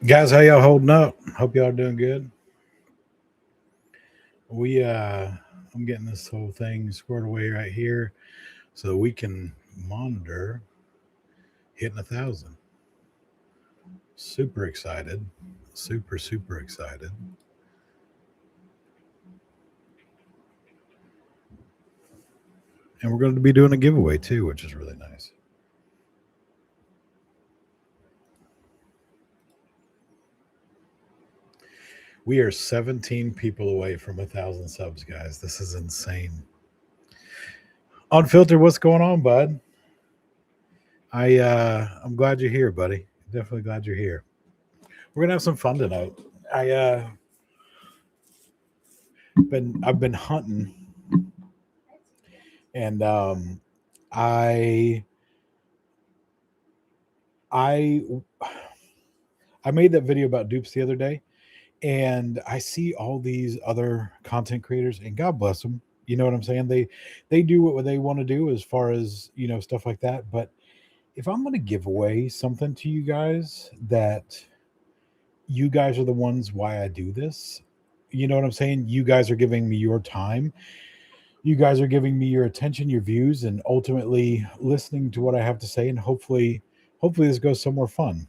Guys, how y'all holding up? Hope y'all doing good. I'm getting this whole thing squared away right here so that we can monitor hitting 1,000. Super excited. Super excited. And we're going to be doing a giveaway too, which is really nice. We are 17 people away from 1,000 subs, guys. This is insane. Unfiltered, what's going on, bud? I'm glad you're here, buddy. Definitely glad you're here. We're gonna have some fun tonight. I've been hunting, and I I I made that video about dupes the other day, and I see all these other content creators, and God bless them. You know what I'm saying? They do what they want to do as far as stuff like that. But if I'm going to give away something to you guys that you guys are the ones why I do this, you know what I'm saying? You guys are giving me your time. You guys are giving me your attention, your views, and ultimately listening to what I have to say, and hopefully this goes somewhere fun.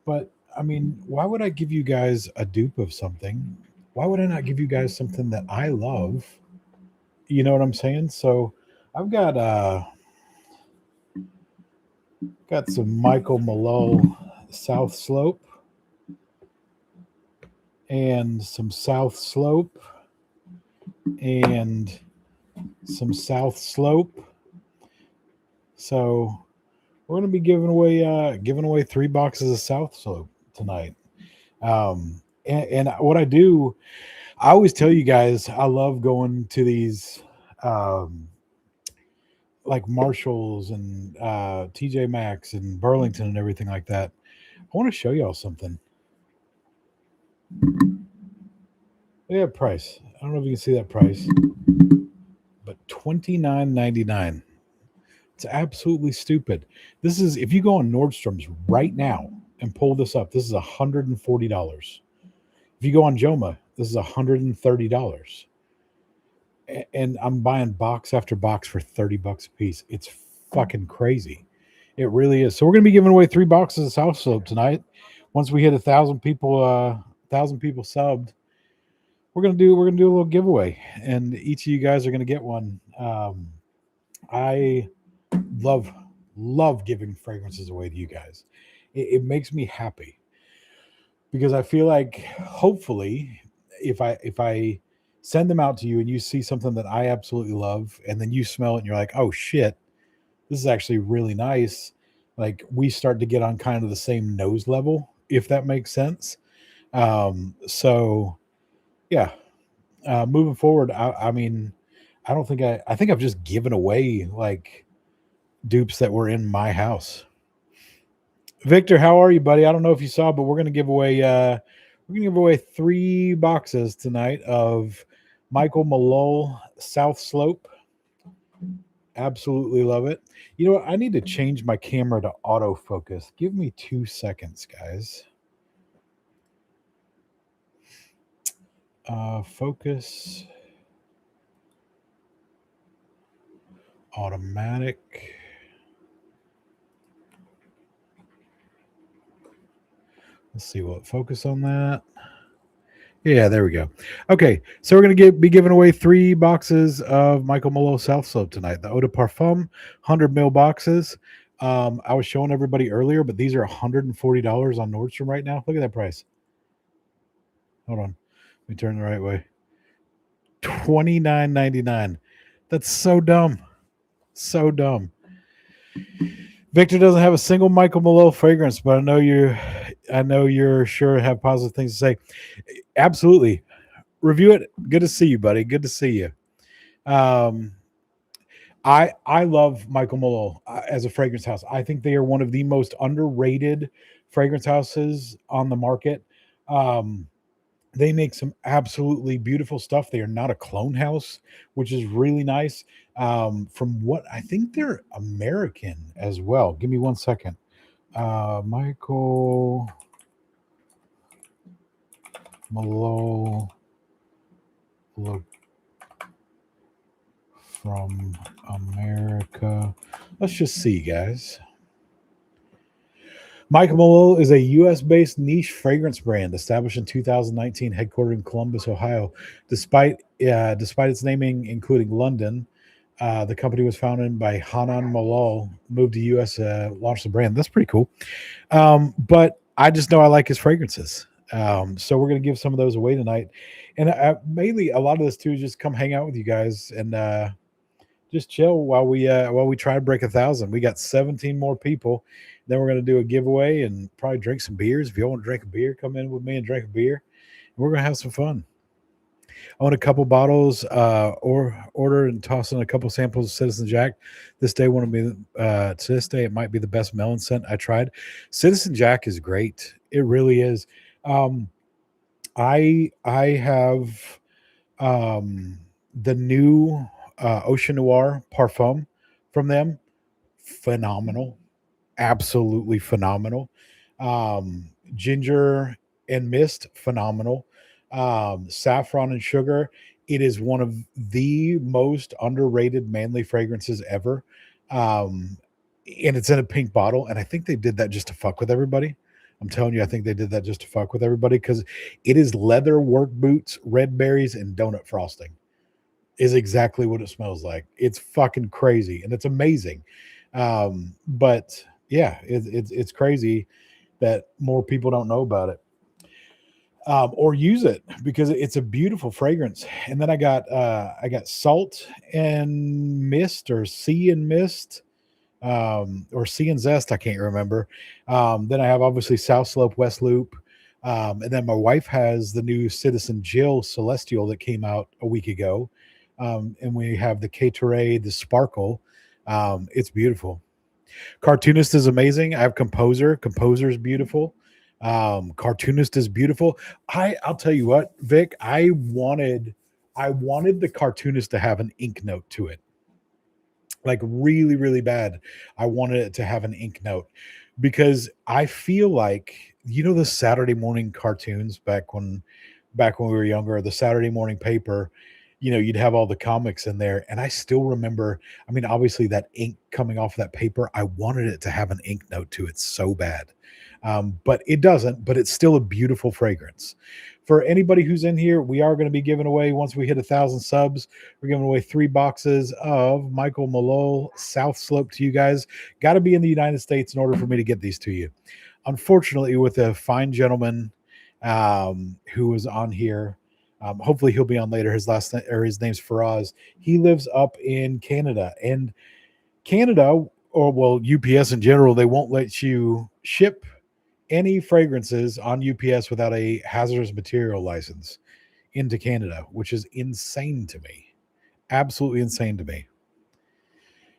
But I mean, why would I give you guys a dupe of something? Why would I not give you guys something that I love? You know what I'm saying? So I've got some Michael Malul South Slope and some South Slope and some South Slope. So we're going to be giving away 3 boxes of South Slope tonight. And what I do, I always tell you guys, I love going to these like Marshalls and TJ Maxx and Burlington and everything like that. I want to show y'all something. Look at that price. I don't know if you can see that price, but $29.99. It's absolutely stupid. This is if you go on Nordstrom's right now and pull this up. This is $140. If you go on Joma, this is $130. And I'm buying box after box for $30 a piece. It's fucking crazy. It really is. So we're gonna be giving away 3 boxes of South Slope tonight. Once we hit 1,000 people subbed, we're gonna do a little giveaway, and each of you guys are gonna get one. I love giving fragrances away to you guys. It makes me happy because I feel like hopefully if I send them out to you and you see something that I absolutely love and then you smell it and you're like, oh shit, this is actually really nice. Like we start to get on kind of the same nose level, if that makes sense. So yeah, moving forward, I mean, I don't think I think I've just given away like dupes that were in my house. Victor, how are you, buddy? I don't know if you saw, but we're gonna give away 3 boxes tonight of Michael Malul South Slope. Absolutely love it. You know what? I need to change my camera to autofocus. Give me 2 seconds, guys. Focus. Automatic. Let's see what focus on that. Yeah, there we go. Okay, so we're gonna be giving away 3 boxes of Michael Malul South Slope tonight. The Eau de Parfum 100 ml boxes. I was showing everybody earlier, but these are $140 on Nordstrom right now. Look at that price. Hold on, let me turn the right way. $29.99. That's so dumb. So dumb. Victor doesn't have a single Michael Malul fragrance, but I know you're sure have positive things to say. Absolutely. Review it. Good to see you, buddy. Good to see you. Um, I love Michael Malul as a fragrance house. I think they are one of the most underrated fragrance houses on the market. Um, they make some absolutely beautiful stuff. They are not a clone house, which is really nice. From what I think they're American as well. Give me one second. Michael Malul look from America. Let's just see, guys. Michael Malul is a U.S. based niche fragrance brand established in 2019, headquartered in Columbus, Ohio. Despite its naming including London, the company was founded by Hanan Malul, moved to U.S., launched the brand. That's pretty cool. But I just know I like his fragrances. So we're going to give some of those away tonight. And mainly a lot of this too is just come hang out with you guys and just chill while we try to break 1,000. We got 17 more people. Then we're going to do a giveaway and probably drink some beers. If you want to drink a beer, come in with me and drink a beer. We're going to have some fun. I want a couple bottles, or order and toss in a couple samples of Citizen Jack. This day, want to be to this day, it might be the best melon scent I tried. Citizen Jack is great. It really is. Um, I have the new Ocean Noir parfum from them. Phenomenal, absolutely phenomenal. Ginger and mist, phenomenal. Saffron and sugar, it is one of the most underrated manly fragrances ever. Um, and it's in a pink bottle, and I think they did that just to fuck with everybody. I'm telling you, I think they did that just to fuck with everybody because it is leather work boots, red berries, and donut frosting is exactly what it smells like. It's fucking crazy and it's amazing. But yeah, it's crazy that more people don't know about it, or use it because it's a beautiful fragrance. And then I got salt and mist or sea and mist, or sea and zest. I can't remember. Then I have obviously South Slope, West Loop. And then my wife has the new Citizen Jill Celestial that came out a week ago. And we have the Caterade, the Sparkle. It's beautiful. Cartoonist is amazing. I have Composer. Composer is beautiful. Cartoonist is beautiful. I'll tell you what, Vic. I wanted the Cartoonist to have an ink note to it, like really, really bad. I wanted it to have an ink note because I feel like the Saturday morning cartoons back when we were younger, the Saturday morning paper, you'd have all the comics in there. And I still remember, I mean, obviously that ink coming off that paper, I wanted it to have an ink note to it so bad. But it doesn't, but it's still a beautiful fragrance. For anybody who's in here, we are going to be giving away, once we hit 1,000 subs, we're giving away 3 boxes of Michael Malul South Slope to you guys. Got to be in the United States in order for me to get these to you. Unfortunately, with a fine gentleman who was on here. Hopefully, he'll be on later. His name's Faraz. He lives up in Canada, and Canada, or well, UPS in general, they won't let you ship any fragrances on UPS without a hazardous material license into Canada, which is insane to me. Absolutely insane to me.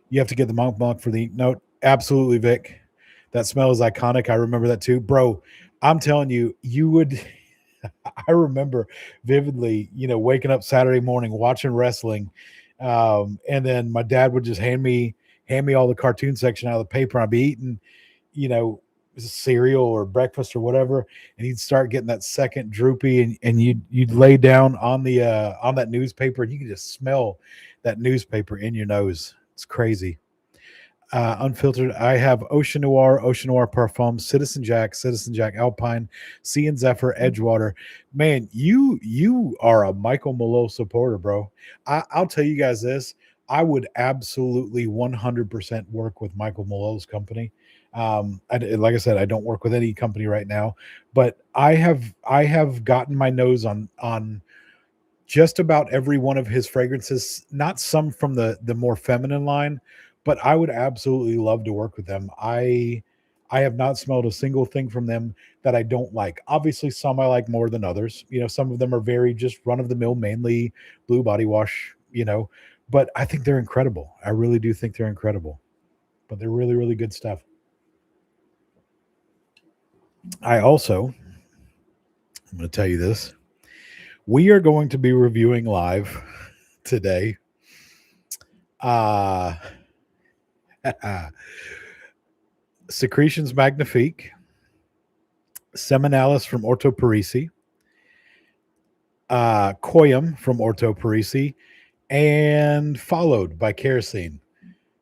You have to get the monk for the ink note. Absolutely, Vic. That smell is iconic. I remember that too, bro. I'm telling you, you would. I remember vividly, waking up Saturday morning watching wrestling, and then my dad would just hand me all the cartoon section out of the paper. I'd be eating, you know, cereal or breakfast or whatever, and he'd start getting that second droopy, and you'd lay down on that newspaper, and you could just smell that newspaper in your nose. It's crazy. Unfiltered, I have Ocean Noir Parfum, Citizen Jack Alpine, Sea and Zephyr, Edgewater. Man, you are a Michael Malone supporter, bro. I'll tell you guys this. I would absolutely 100% work with Michael Malone's company. Like I said, I don't work with any company right now, but I have gotten my nose on just about every one of his fragrances, not some from the more feminine line, but I would absolutely love to work with them. I have not smelled a single thing from them that I don't like. Obviously, some I like more than others. Some of them are very just run of the mill, mainly blue body wash, but I think they're incredible. I really do think they're incredible. But they're really, really good stuff. I'm going to tell you this. We are going to be reviewing live today Uh, Secretions Magnifique, Seminalis from Orto Parisi, Coium from Orto Parisi, and followed by Kerosene.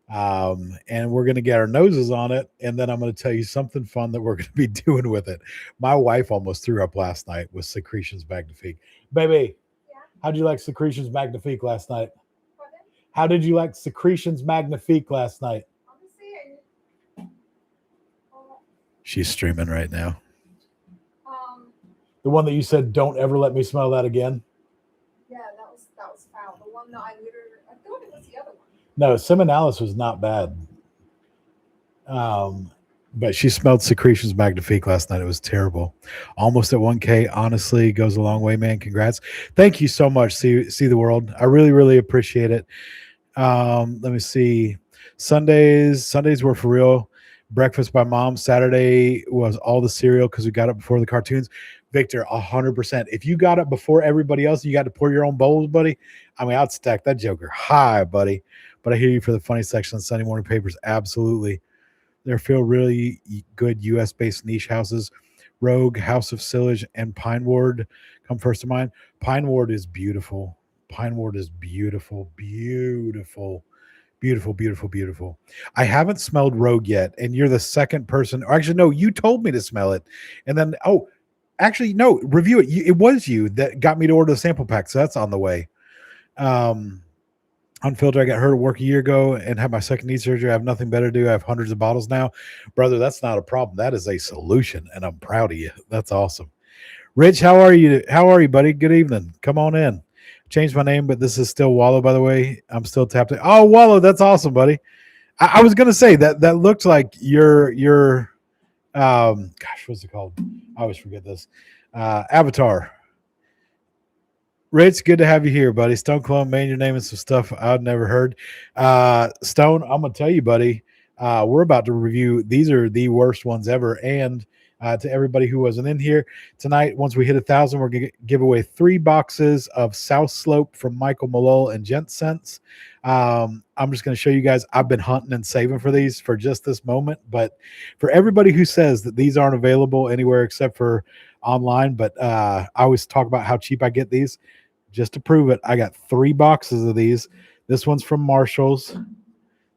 And we're going to get our noses on it. And then I'm going to tell you something fun that we're going to be doing with it. My wife almost threw up last night with Secretions Magnifique. Baby, how did you like Secretions Magnifique last night? How did you like Secretions Magnifique last night? She's streaming right now. The one that you said, "Don't ever let me smell that again." Yeah, that was foul. The one that I thought it was the other one. No, Seminalis was not bad. But she smelled Secretions Magnifique last night. It was terrible. Almost at 1K. Honestly, goes a long way, man. Congrats. Thank you so much. See the world. I really, really appreciate it. Let me see. Sundays were for real. Breakfast by mom. Saturday was all the cereal because we got it before the cartoons. Victor, 100%. If you got it before everybody else, you got to pour your own bowls, buddy. I mean, I'd stack that joker high, buddy. But I hear you for the funny section on Sunday morning papers. Absolutely. There feel really good U.S.-based niche houses. Rogue, House of Sillage, and Pine Ward come first to mind. Pine Ward is beautiful. Pine Ward is beautiful, beautiful, beautiful, beautiful, beautiful. I haven't smelled Rogue yet, and you're the second person. Or actually, no, you told me to smell it, and then actually, no, review it. It was you that got me to order the sample pack, so that's on the way. Unfiltered, I got hurt at work a year ago and had my second knee surgery. I have nothing better to do. I have hundreds of bottles now. Brother, that's not a problem. That is a solution, and I'm proud of you. That's awesome. Rich, how are you? How are you, buddy? Good evening. Come on in. Changed my name, but this is still Wallow, by the way. I'm still tapped in. Oh, Wallow, that's awesome, buddy. I was gonna say that looks like your gosh, what's it called? I always forget this. Avatar. Rich, good to have you here, buddy. Stone Clone, man, you're naming some stuff I'd never heard. Stone, I'm gonna tell you, buddy. We're about to review. These are the worst ones ever, and to everybody who wasn't in here tonight, once we hit 1,000, we're gonna give away 3 boxes of South Slope from Michael Malul and Gent Sense. I'm just gonna show you guys. I've been hunting and saving for these for just this moment, but for everybody who says that these aren't available anywhere except for online, but I always talk about how cheap I get these. Just to prove it, I got 3 boxes of these. This one's from Marshall's.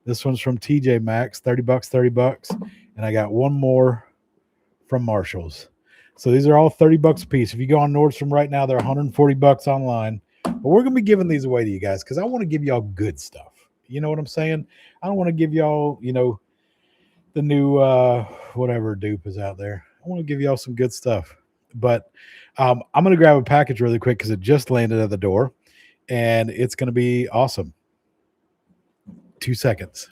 This one's from TJ Maxx, $30, $30. And I got one more from Marshall's. So these are all $30 a piece. If you go on Nordstrom right now, they're $140 online. But we're going to be giving these away to you guys because I want to give y'all good stuff. You know what I'm saying? I don't want to give y'all, the new whatever dupe is out there. I want to give y'all some good stuff. But I'm going to grab a package really quick because it just landed at the door, and it's going to be awesome. 2 seconds.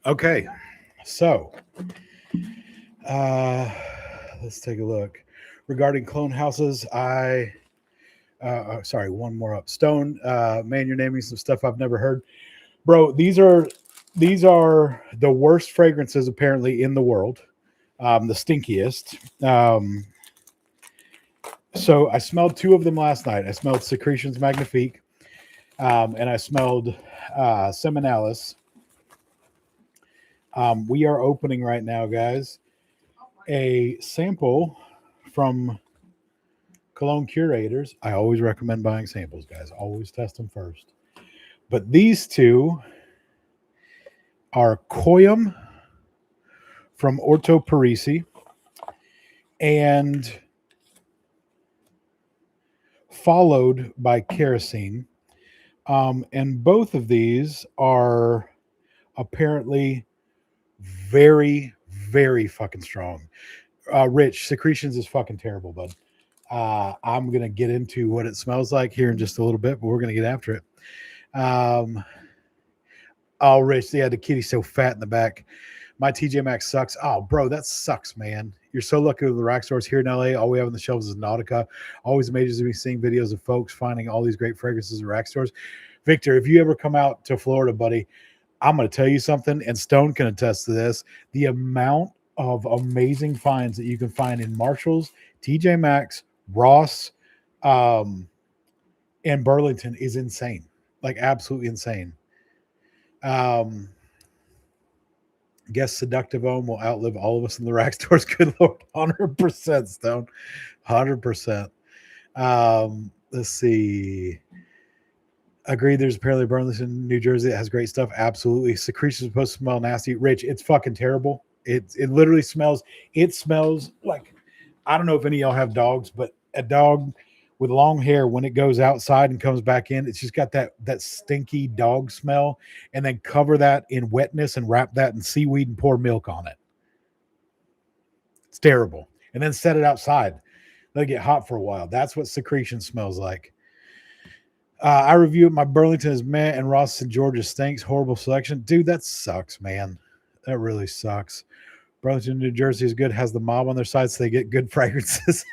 Okay, so let's take a look. Regarding clone houses, sorry, one more up. Stone, man, you're naming some stuff I've never heard. Bro, these are the worst fragrances apparently in the world. The stinkiest. So I smelled 2 of them last night. I smelled Secretions Magnifique, and I smelled Seminalis. We are opening right now, guys, a sample from Cologne Curators. I always recommend buying samples, guys. Always test them first. But these 2 are Coium from Orto Parisi, and followed by Kerosene. And both of these are apparently very, very fucking strong. Rich, secretions is fucking terrible, bud. I'm gonna get into what it smells like here in just a little bit, but we're gonna get after it. Um, oh, Rich, yeah, the kitty's so fat in the back. My TJ Maxx sucks. Oh, bro, that sucks, man. You're so lucky with the rack stores here in LA. All we have on the shelves is Nautica. Always amazes me seeing videos of folks finding all these great fragrances at rack stores. Victor, if you ever come out to Florida, buddy, I'm going to tell you something, and Stone can attest to this. The amount of amazing finds that you can find in Marshalls, TJ Maxx, Ross, um, and Burlington is insane. Like, absolutely insane. Um, Guess Seductive Ohm will outlive all of us in the rack stores. Good Lord, 100%, Stone. 100%. Let's see. Agree. There's apparently Burlington, New Jersey that has great stuff. Absolutely. Secretion is supposed to smell nasty. Rich, it's fucking terrible. It literally smells. It smells like, I don't know if any of y'all have dogs, but a dog with long hair, when it goes outside and comes back in, it's just got that stinky dog smell. And then cover that in wetness and wrap that in seaweed and pour milk on it. It's terrible. And then set it outside. Let it get hot for a while. That's what secretion smells like. I review it. My Burlington is meh, and Ross and Georgia stinks. Horrible selection. Dude, that sucks, man. That really sucks. Burlington, New Jersey is good. Has the mob on their side, so they get good fragrances.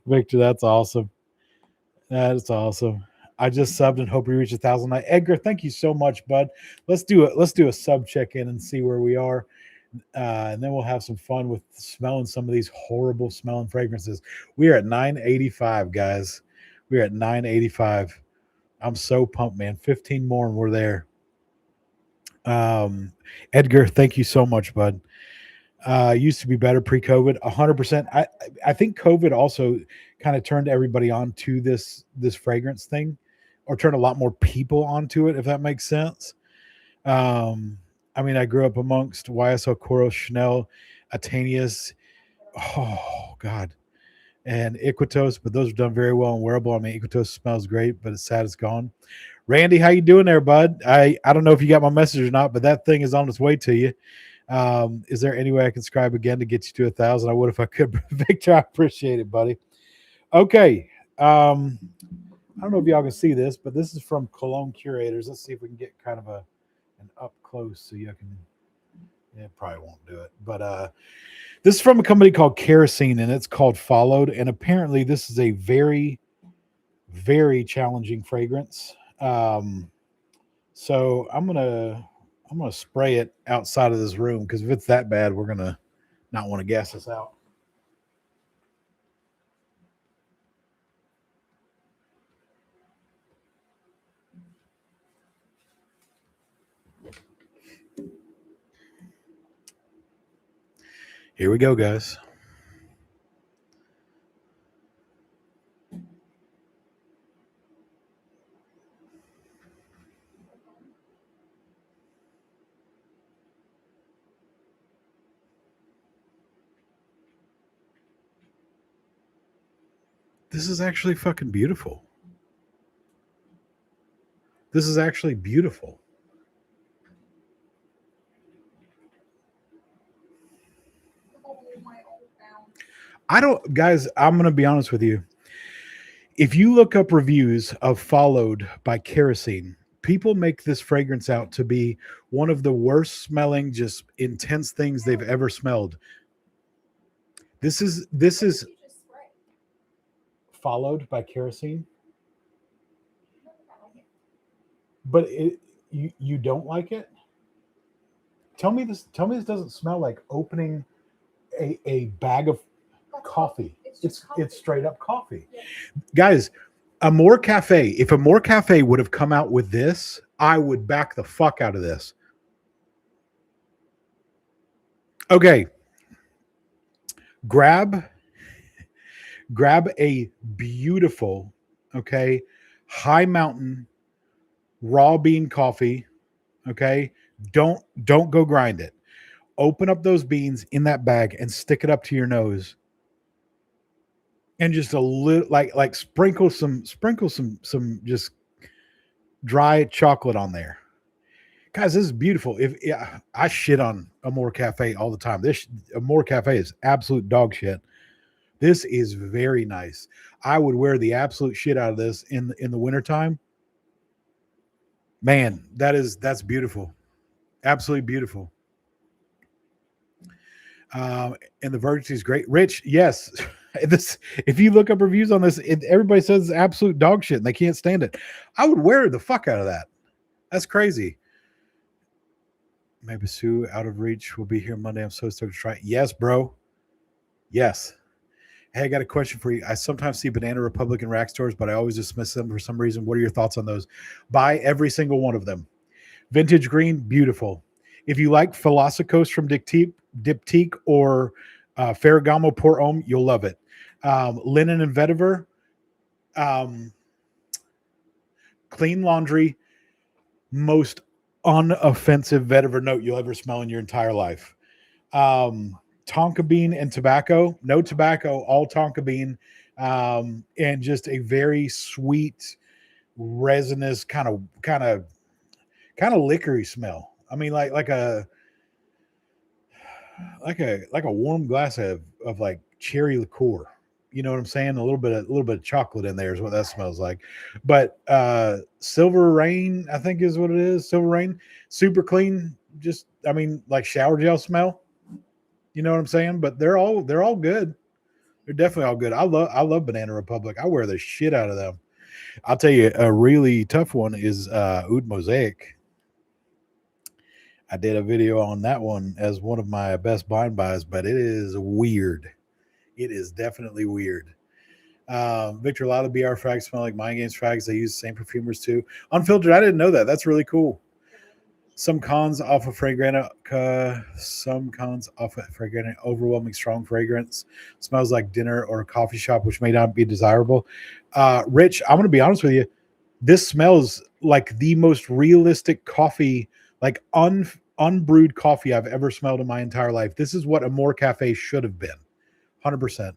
Victor, that's awesome. That is awesome. I just subbed and hope we reach 1,000. Edgar, thank you so much, bud. Let's do it. Let's do a sub check in and see where we are. And then we'll have some fun with smelling some of these horrible smelling fragrances. We are at 985, guys. We're at 985. I'm so pumped, man. 15 more and we're there. Edgar, thank you so much, bud. Used to be better pre-COVID, 100%. I think COVID also kind of turned everybody on to this fragrance thing, or turned a lot more people onto it, if that makes sense. I mean, I grew up amongst YSL, Coro, Chanel, Atanias. Oh God, and Equitos, but those are done very well and wearable. I mean, Equitos smells great, but it's sad it's gone. Randy, how you doing there, bud? I don't know if you got my message or not, but that thing is on its way to you. Is there any way I can subscribe again to get you to 1,000? I would if I could. Victor, I appreciate it, buddy. Okay. I don't know if y'all can see this, but this is from Cologne Curators. Let's see if we can get kind of an up close so you can. Yeah, probably won't do it, but this is from a company called Kerosene, and it's called Followed. And apparently, this is a very, very challenging fragrance. So I'm gonna spray it outside of this room, because if it's that bad, we're gonna not want to gas this out. Here we go, guys. This is actually fucking beautiful. This is actually beautiful. I don't, guys, I'm going to be honest with you. If you look up reviews of Followed by Kerosene, people make this fragrance out to be one of the worst smelling, just intense things they've ever smelled. This is Followed by Kerosene. But you don't like it? Tell me this doesn't smell like opening a bag of coffee. It's straight up coffee. Yeah. Guys, Amore Cafe, if Amore Cafe would have come out with this, I would back the fuck out of this. Okay. Grab a beautiful, okay, high mountain raw bean coffee, okay? Don't go grind it. open up those beans in that bag and stick it up to your nose, and just a little like sprinkle some just dry chocolate on there. Guys, this is beautiful. If yeah, I shit on Amore Cafe all the time. This Amore Cafe is absolute dog shit. This is very nice. I would wear the absolute shit out of this in the wintertime. Man, that's beautiful. Absolutely beautiful. And the Vergency is great. Rich, yes. This, if you look up reviews on this, everybody says it's absolute dog shit and they can't stand it. I would wear the fuck out of that. That's crazy. Maybe Sue out of reach will be here Monday. I'm so stoked to try it. Yes, bro. Yes. Hey, I got a question for you. I sometimes see Banana Republic in rack stores, but I always dismiss them for some reason. What are your thoughts on those? Buy every single one of them. Vintage green, beautiful. If you like Philosopos from Diptyque or Ferragamo Pour Homme, you'll love it. Linen and Vetiver, um, clean laundry, most unoffensive vetiver note you'll ever smell in your entire life. Tonka bean and tobacco, no tobacco, all tonka bean, and just a very sweet, resinous kind of liquory smell. I mean, like a warm glass of like cherry liqueur. You know what I'm saying? A little bit of chocolate in there is what that smells like. But Silver Rain, I think is what it is. Silver Rain, super clean. Just I mean, like shower gel smell. You know what I'm saying? But they're all good. They're definitely all good. I love Banana Republic. I wear the shit out of them. I'll tell you a really tough one is Oud Mosaic. I did a video on that one as one of my best blind buys, but it is weird. It is definitely weird. Victor, a lot of the BR frags smell like Mind Games frags. They use the same perfumers too. Unfiltered, I didn't know that. That's really cool. Some cons off of Fragrantica, some cons off of Fragrantica, overwhelming strong fragrance. Smells like dinner or a coffee shop, which may not be desirable. Rich, I'm going to be honest with you. This smells like the most realistic coffee, like unbrewed coffee I've ever smelled in my entire life. This is what a More Cafe should have been. 100%.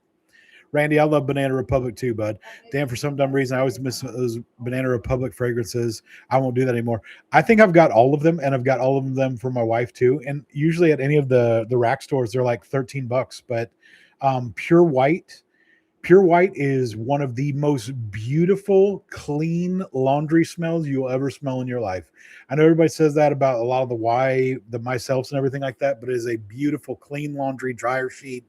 Randy, I love Banana Republic too, bud. Damn, for some dumb reason, I always miss those Banana Republic fragrances. I won't do that anymore. I think I've got all of them, and I've got all of them for my wife too. And usually at any of the rack stores, they're like $13. But Pure White, Pure White is one of the most beautiful, clean laundry smells you'll ever smell in your life. I know everybody says that about a lot of the myselfs and everything like that, but it is a beautiful, clean laundry dryer sheet,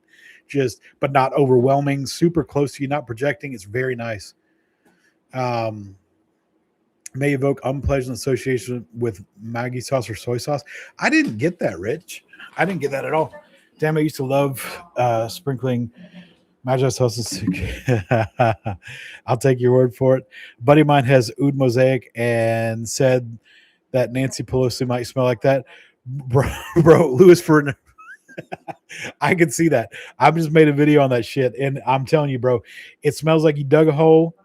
just but not overwhelming, super close to you, not projecting. It's very nice. Um, may evoke unpleasant association with Maggi sauce or soy sauce. I didn't get that, Rich. I didn't get that at all. Damn, I used to love sprinkling Magi sauces. I'll take your word for it. A buddy of mine has Oud Mosaic and said that Nancy Pelosi might smell like that. Bro, Louis Ferdinand. I can see that. I've just made a video on that shit, and I'm telling you, bro, it smells like you dug a hole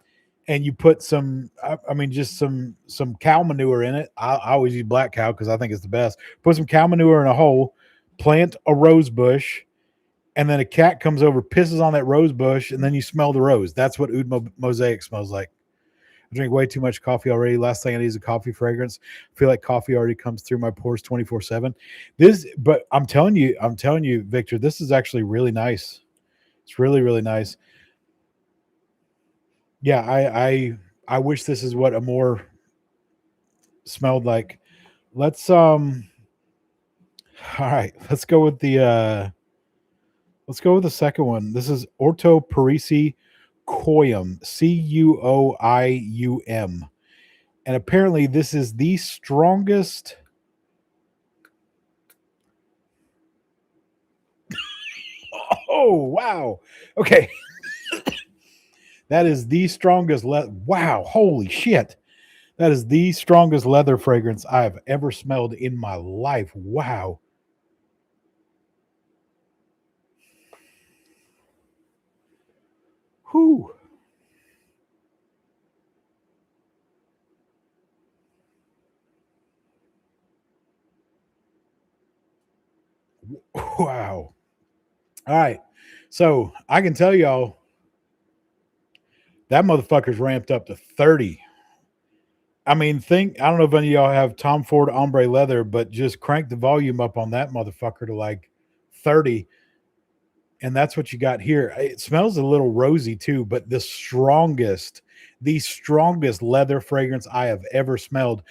and you put some. I mean, just some cow manure in it. I always use black cow because I think it's the best. Put some cow manure in a hole, plant a rose bush, and then a cat comes over, pisses on that rose bush, and then you smell the rose. That's what Oud Mosaic smells like. I drink way too much coffee already. Last thing I need is a coffee fragrance. I feel like coffee already comes through my pores 24/7. But I'm telling you, Victor, this is actually really nice. It's really, really nice. Yeah, I wish this is what a more smelled like. Let's all right, let's go with the second one. This is Orto Parisi Coium, Cuoium. And apparently this is the strongest. Oh, wow. Okay. That is the strongest. Wow. Holy shit. That is the strongest leather fragrance I've ever smelled in my life. Wow. Whew. All right. So I can tell y'all that motherfucker's ramped up to 30. I mean, I don't know if any of y'all have Tom Ford ombre leather, but just crank the volume up on that motherfucker to like 30. And that's what you got here. It smells a little rosy too, but the strongest leather fragrance I have ever smelled.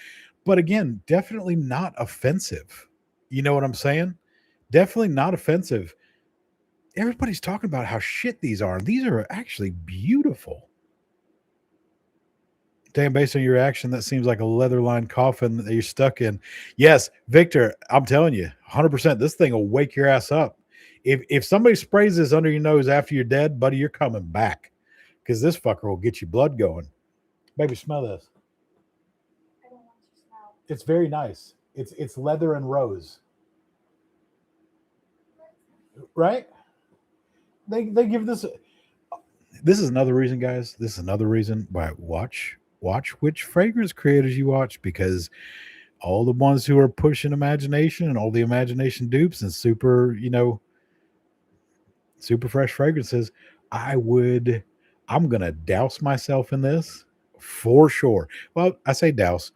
But again, definitely not offensive. You know what I'm saying? Definitely not offensive. Everybody's talking about how shit these are. These are actually beautiful. Damn, based on your reaction, that seems like a leather lined coffin that you're stuck in. Yes, Victor, I'm telling you, 100%, this thing will wake your ass up. If somebody sprays this under your nose after you're dead, buddy, you're coming back because this fucker will get your blood going. Baby, smell this. I don't want to smell. It's very nice. It's leather and rose, right? They give this. This is another reason, guys. This is another reason why watch which fragrance creators you watch because all the ones who are pushing imagination and all the imagination dupes and super fresh fragrances, I would, I'm going to douse myself in this for sure. Well, I say douse.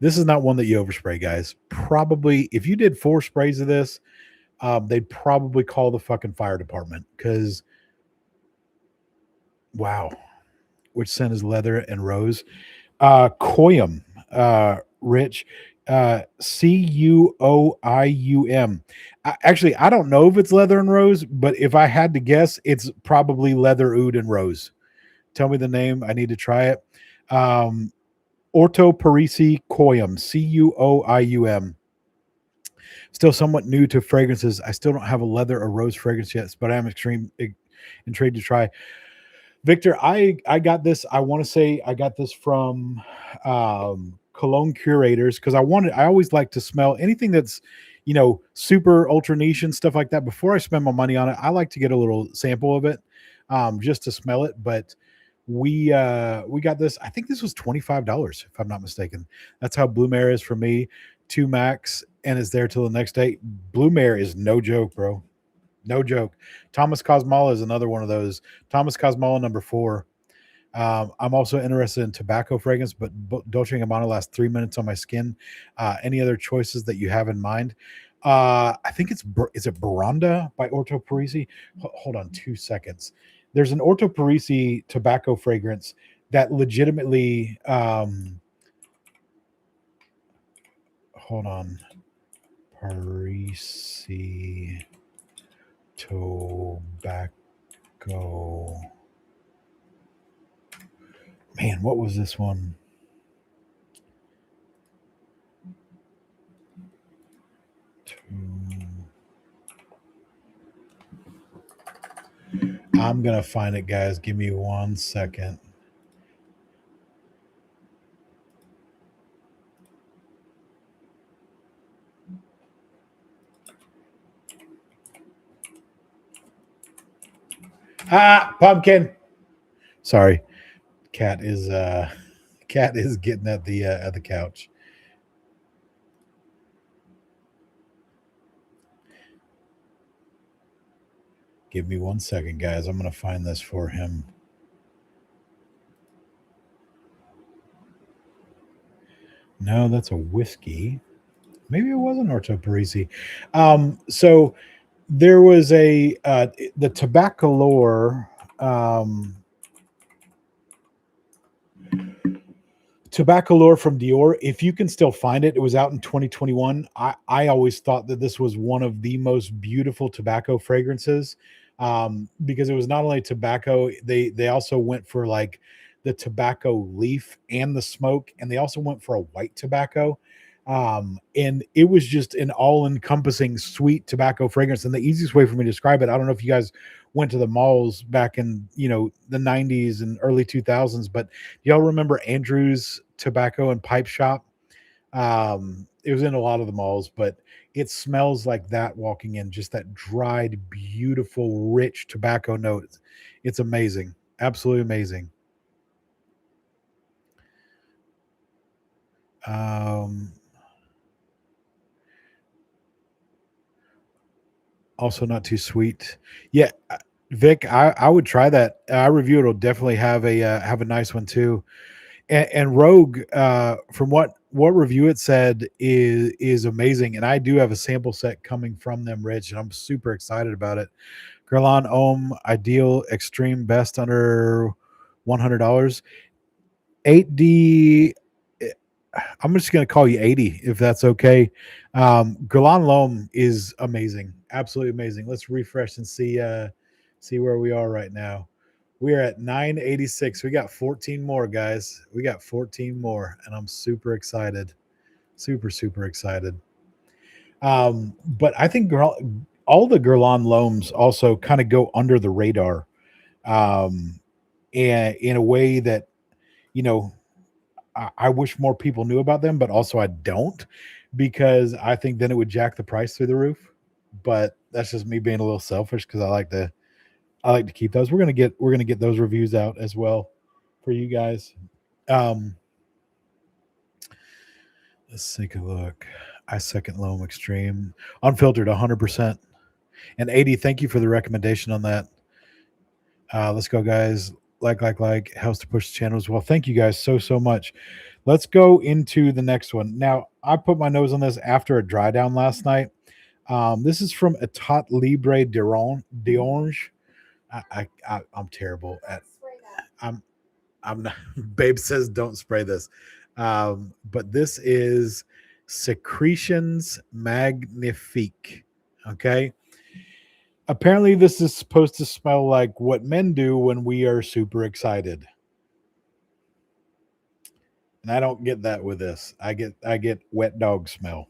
This is not one that you overspray, guys. Probably, if you did 4 sprays of this, they'd probably call the fucking fire department because, wow, which scent is leather and rose? Coium, Rich, Cuoium. Actually, I don't know if it's leather and rose, but if I had to guess, it's probably leather, oud, and rose. Tell me the name. I need to try it. Um, Orto Parisi Coium, Cuoium. Still somewhat new to fragrances. I still don't have a leather or rose fragrance yet, but I am intrigued to try. Victor, I got this. I want to say I got this from Cologne Curators because I always like to smell anything that's super ultra niche and stuff like that. Before I spend my money on it, I like to get a little sample of it, just to smell it. But we got this. I think this was $25 if I'm not mistaken. That's how Blue Mare is for me. 2 max and is there till the next day. Blue Mare is no joke, bro. No joke. Thomas Cosmala is another one of those. Thomas Cosmala number 4. I'm also interested in tobacco fragrance, but Dolce & Gabbana lasts 3 minutes on my skin. Any other choices that you have in mind? I think is it Baranda by Orto Parisi? Hold on 2 seconds. There's an Orto Parisi tobacco fragrance that legitimately. Hold on, Parisi tobacco. Man, what was this one? I'm gonna find it, guys. Give me 1 second. Pumpkin. Sorry, cat is cat is getting at the couch. Give me 1 second, guys. I'm gonna find this for him. No, that's a whiskey. Maybe it wasn't Orto Parisi. So there was the Tabacalore. Tabacalore from Dior. If you can still find it, it was out in 2021. I always thought that this was one of the most beautiful tobacco fragrances, because it was not only tobacco. They also went for like the tobacco leaf and the smoke, and they also went for a white tobacco. And it was just an all-encompassing sweet tobacco fragrance. And the easiest way for me to describe it, I don't know if you guys went to the malls back in the 90s and early 2000s, but y'all remember Andrew's Tobacco and Pipe Shop? It was in a lot of the malls, but it smells like that walking in, just that dried, beautiful, rich tobacco note. It's amazing. Absolutely amazing. Um, Also not too sweet. Yeah, Vic, I would try that. I review it'll definitely have a nice one too. And Rogue, from what review it said is amazing, and I do have a sample set coming from them, Rich, and I'm super excited about it. Guerlain Homme Ideal Extreme Best under $100. 8D. I'm just going to call you 80 if that's okay. Guerlain Homme is amazing, absolutely amazing. Let's refresh and see where we are right now. We are at 986. We got 14 more, guys. We got 14 more, and I'm super excited. Super, super excited. But I think all the Guerlain Loams also kind of go under the radar, and in a way that, you know, I wish more people knew about them, but also I don't, because I think then it would jack the price through the roof. But that's just me being a little selfish because I like to keep those. We're gonna get those reviews out as well for you guys. Um, let's take a look. I second Loam Extreme, unfiltered, 100%. And 80, thank you for the recommendation on that. Let's go, guys. Like, helps to push the channel as well. Thank you guys so much. Let's go into the next one. Now, I put my nose on this after a dry down last night. This is from Etat Libre d'Orange. I'm terrible at. Spray that. I'm not. Babe says don't spray this, but this is Secretions Magnifique. Okay. Apparently, this is supposed to smell like what men do when we are super excited, and I don't get that with this. I get wet dog smell.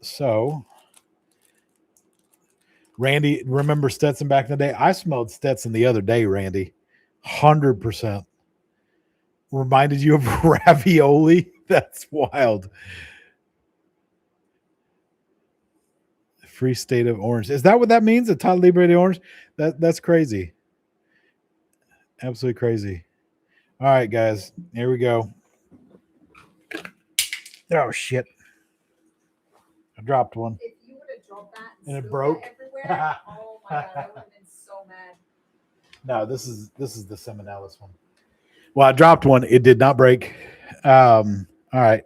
So Randy, remember Stetson back in the day? I smelled Stetson the other day, Randy. 100%. Reminded you of ravioli? That's wild. Free state of orange. Is that what that means? A Todd Libre de Orange? That's crazy. Absolutely crazy. All right, guys. Here we go. Oh shit. I dropped one. If you would have dropped that And it spilled broke? everywhere, oh my god, I would have been so mad. No, this is the Seminalis one. Well, I dropped one. It did not break. All right.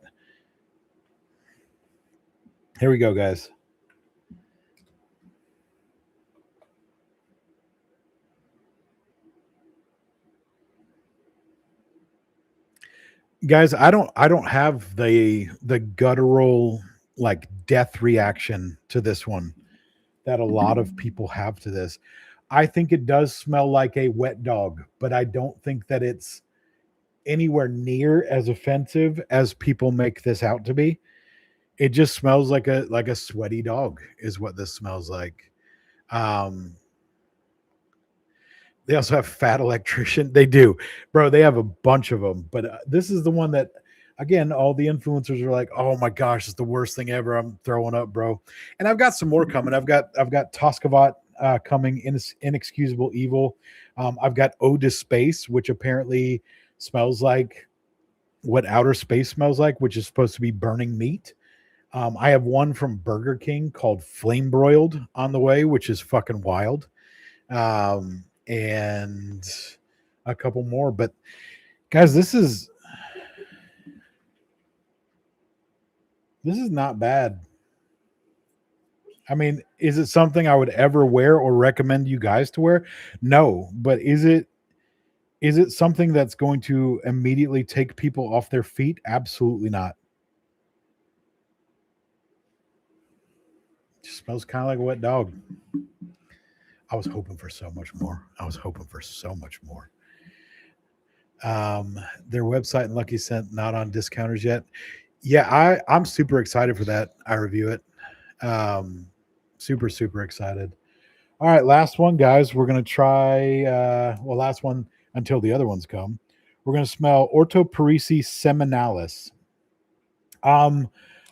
Here we go, guys. Guys, I don't have the guttural like death reaction to this one that a lot of people have to this. I think it does smell like a wet dog, but I don't think that it's anywhere near as offensive as people make this out to be. It just smells like a sweaty dog is what this smells like. Um, they also have Fat Electrician. They do, bro. They have a bunch of them, but this is the one that, again, all the influencers are like, "Oh my gosh, it's the worst thing ever." I'm throwing up, bro. And I've got some more coming. I've got Toscavat coming, Inexcusable Evil. I've got Ode to Space, which apparently smells like what outer space smells like, which is supposed to be burning meat. I have one from Burger King called Flame Broiled on the way, which is fucking wild. And a couple more. But guys, this is not bad. I mean, is it something I would ever wear or recommend you guys to wear? No, but is it something that's going to immediately take people off their feet? Absolutely not. It just smells kind of like a wet dog. I was hoping for so much more. I was hoping for so much more. Their website and Lucky Scent not on discounters yet. Yeah, I'm super excited for that. I review it. Super excited. All right, last one, guys. We're gonna try. Last one until the other ones come. We're gonna smell Orto Parisi Seminalis. Um,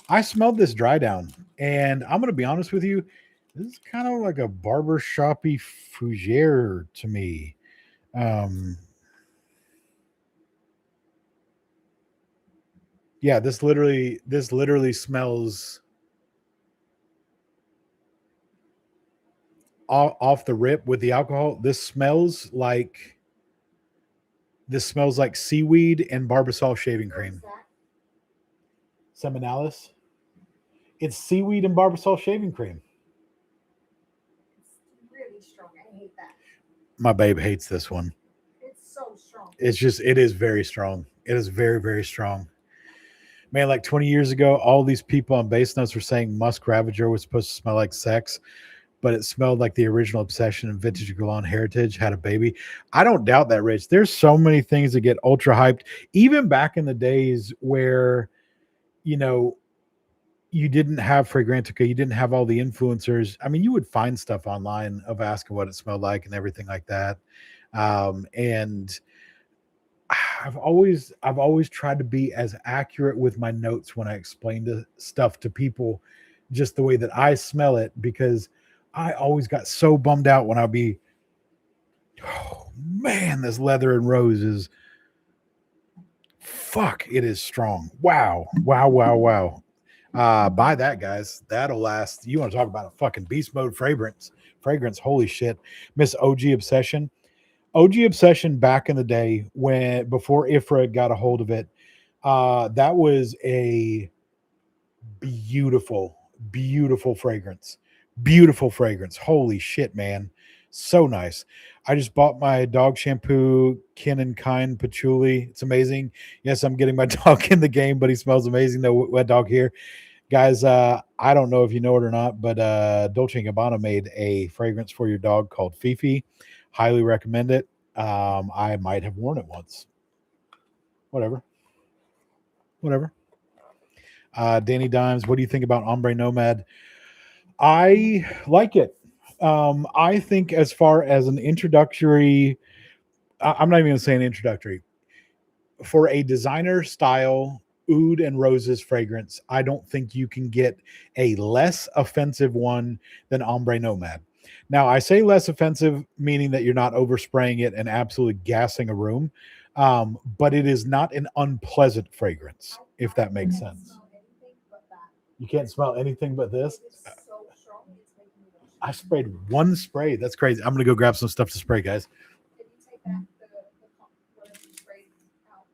I smelled this dry down, and I'm gonna be honest with you. This is kind of like a barber shoppy fougere to me. Um, yeah, this literally smells. off the rip with the alcohol. This smells like seaweed and Barbasol shaving What is cream. that? Seminalis. It's seaweed and Barbasol shaving cream. It's really strong. I hate that. My babe hates this one. It's so strong. It is very strong. It is very, very strong. Man, like 20 years ago, all these people on base notes were saying Musk Ravager was supposed to smell like sex, but it smelled like the original Obsession and Vintage Galan Heritage had a baby. I don't doubt that, Rich. There's so many things that get ultra hyped, even back in the days where, you know, you didn't have Fragrantica, you didn't have all the influencers. I mean, you would find stuff online of asking what it smelled like and everything like that. And I've always tried to be as accurate with my notes when I explain stuff to people, just the way that I smell it, because I always got so bummed out when I'd be, oh man, this leather and rose is fuck, it is strong. Wow, wow, wow, wow. Buy that, guys. That'll last. You want to talk about a fucking beast mode fragrance? Holy shit, Miss OG Obsession. OG Obsession back in the day when before Ifra got a hold of it, that was a beautiful, beautiful fragrance. Beautiful fragrance. Holy shit, man. So nice. I just bought my dog shampoo, Kin and Kind Patchouli. It's amazing. Yes, I'm getting my dog in the game, but he smells amazing. No wet dog here. Guys, I don't know if you know it or not, but Dolce & Gabbana made a fragrance for your dog called Fifi. Highly recommend it. I might have worn it once. Whatever. Whatever. Danny Dimes, what do you think about Ombre Nomad? I like it. I think as far as an introductory, I'm not even going to say an introductory. For a designer style oud and roses fragrance, I don't think you can get a less offensive one than Ombre Nomad. Now, I say less offensive, meaning that you're not overspraying it and absolutely gassing a room, but it is not an unpleasant fragrance, if that makes Can't sense. smell anything but that. You can't smell anything but It this. is so strong. It's making me look I stupid. sprayed one spray. That's crazy. I'm gonna go grab some stuff to spray, guys. Did you take that whatever you sprayed out?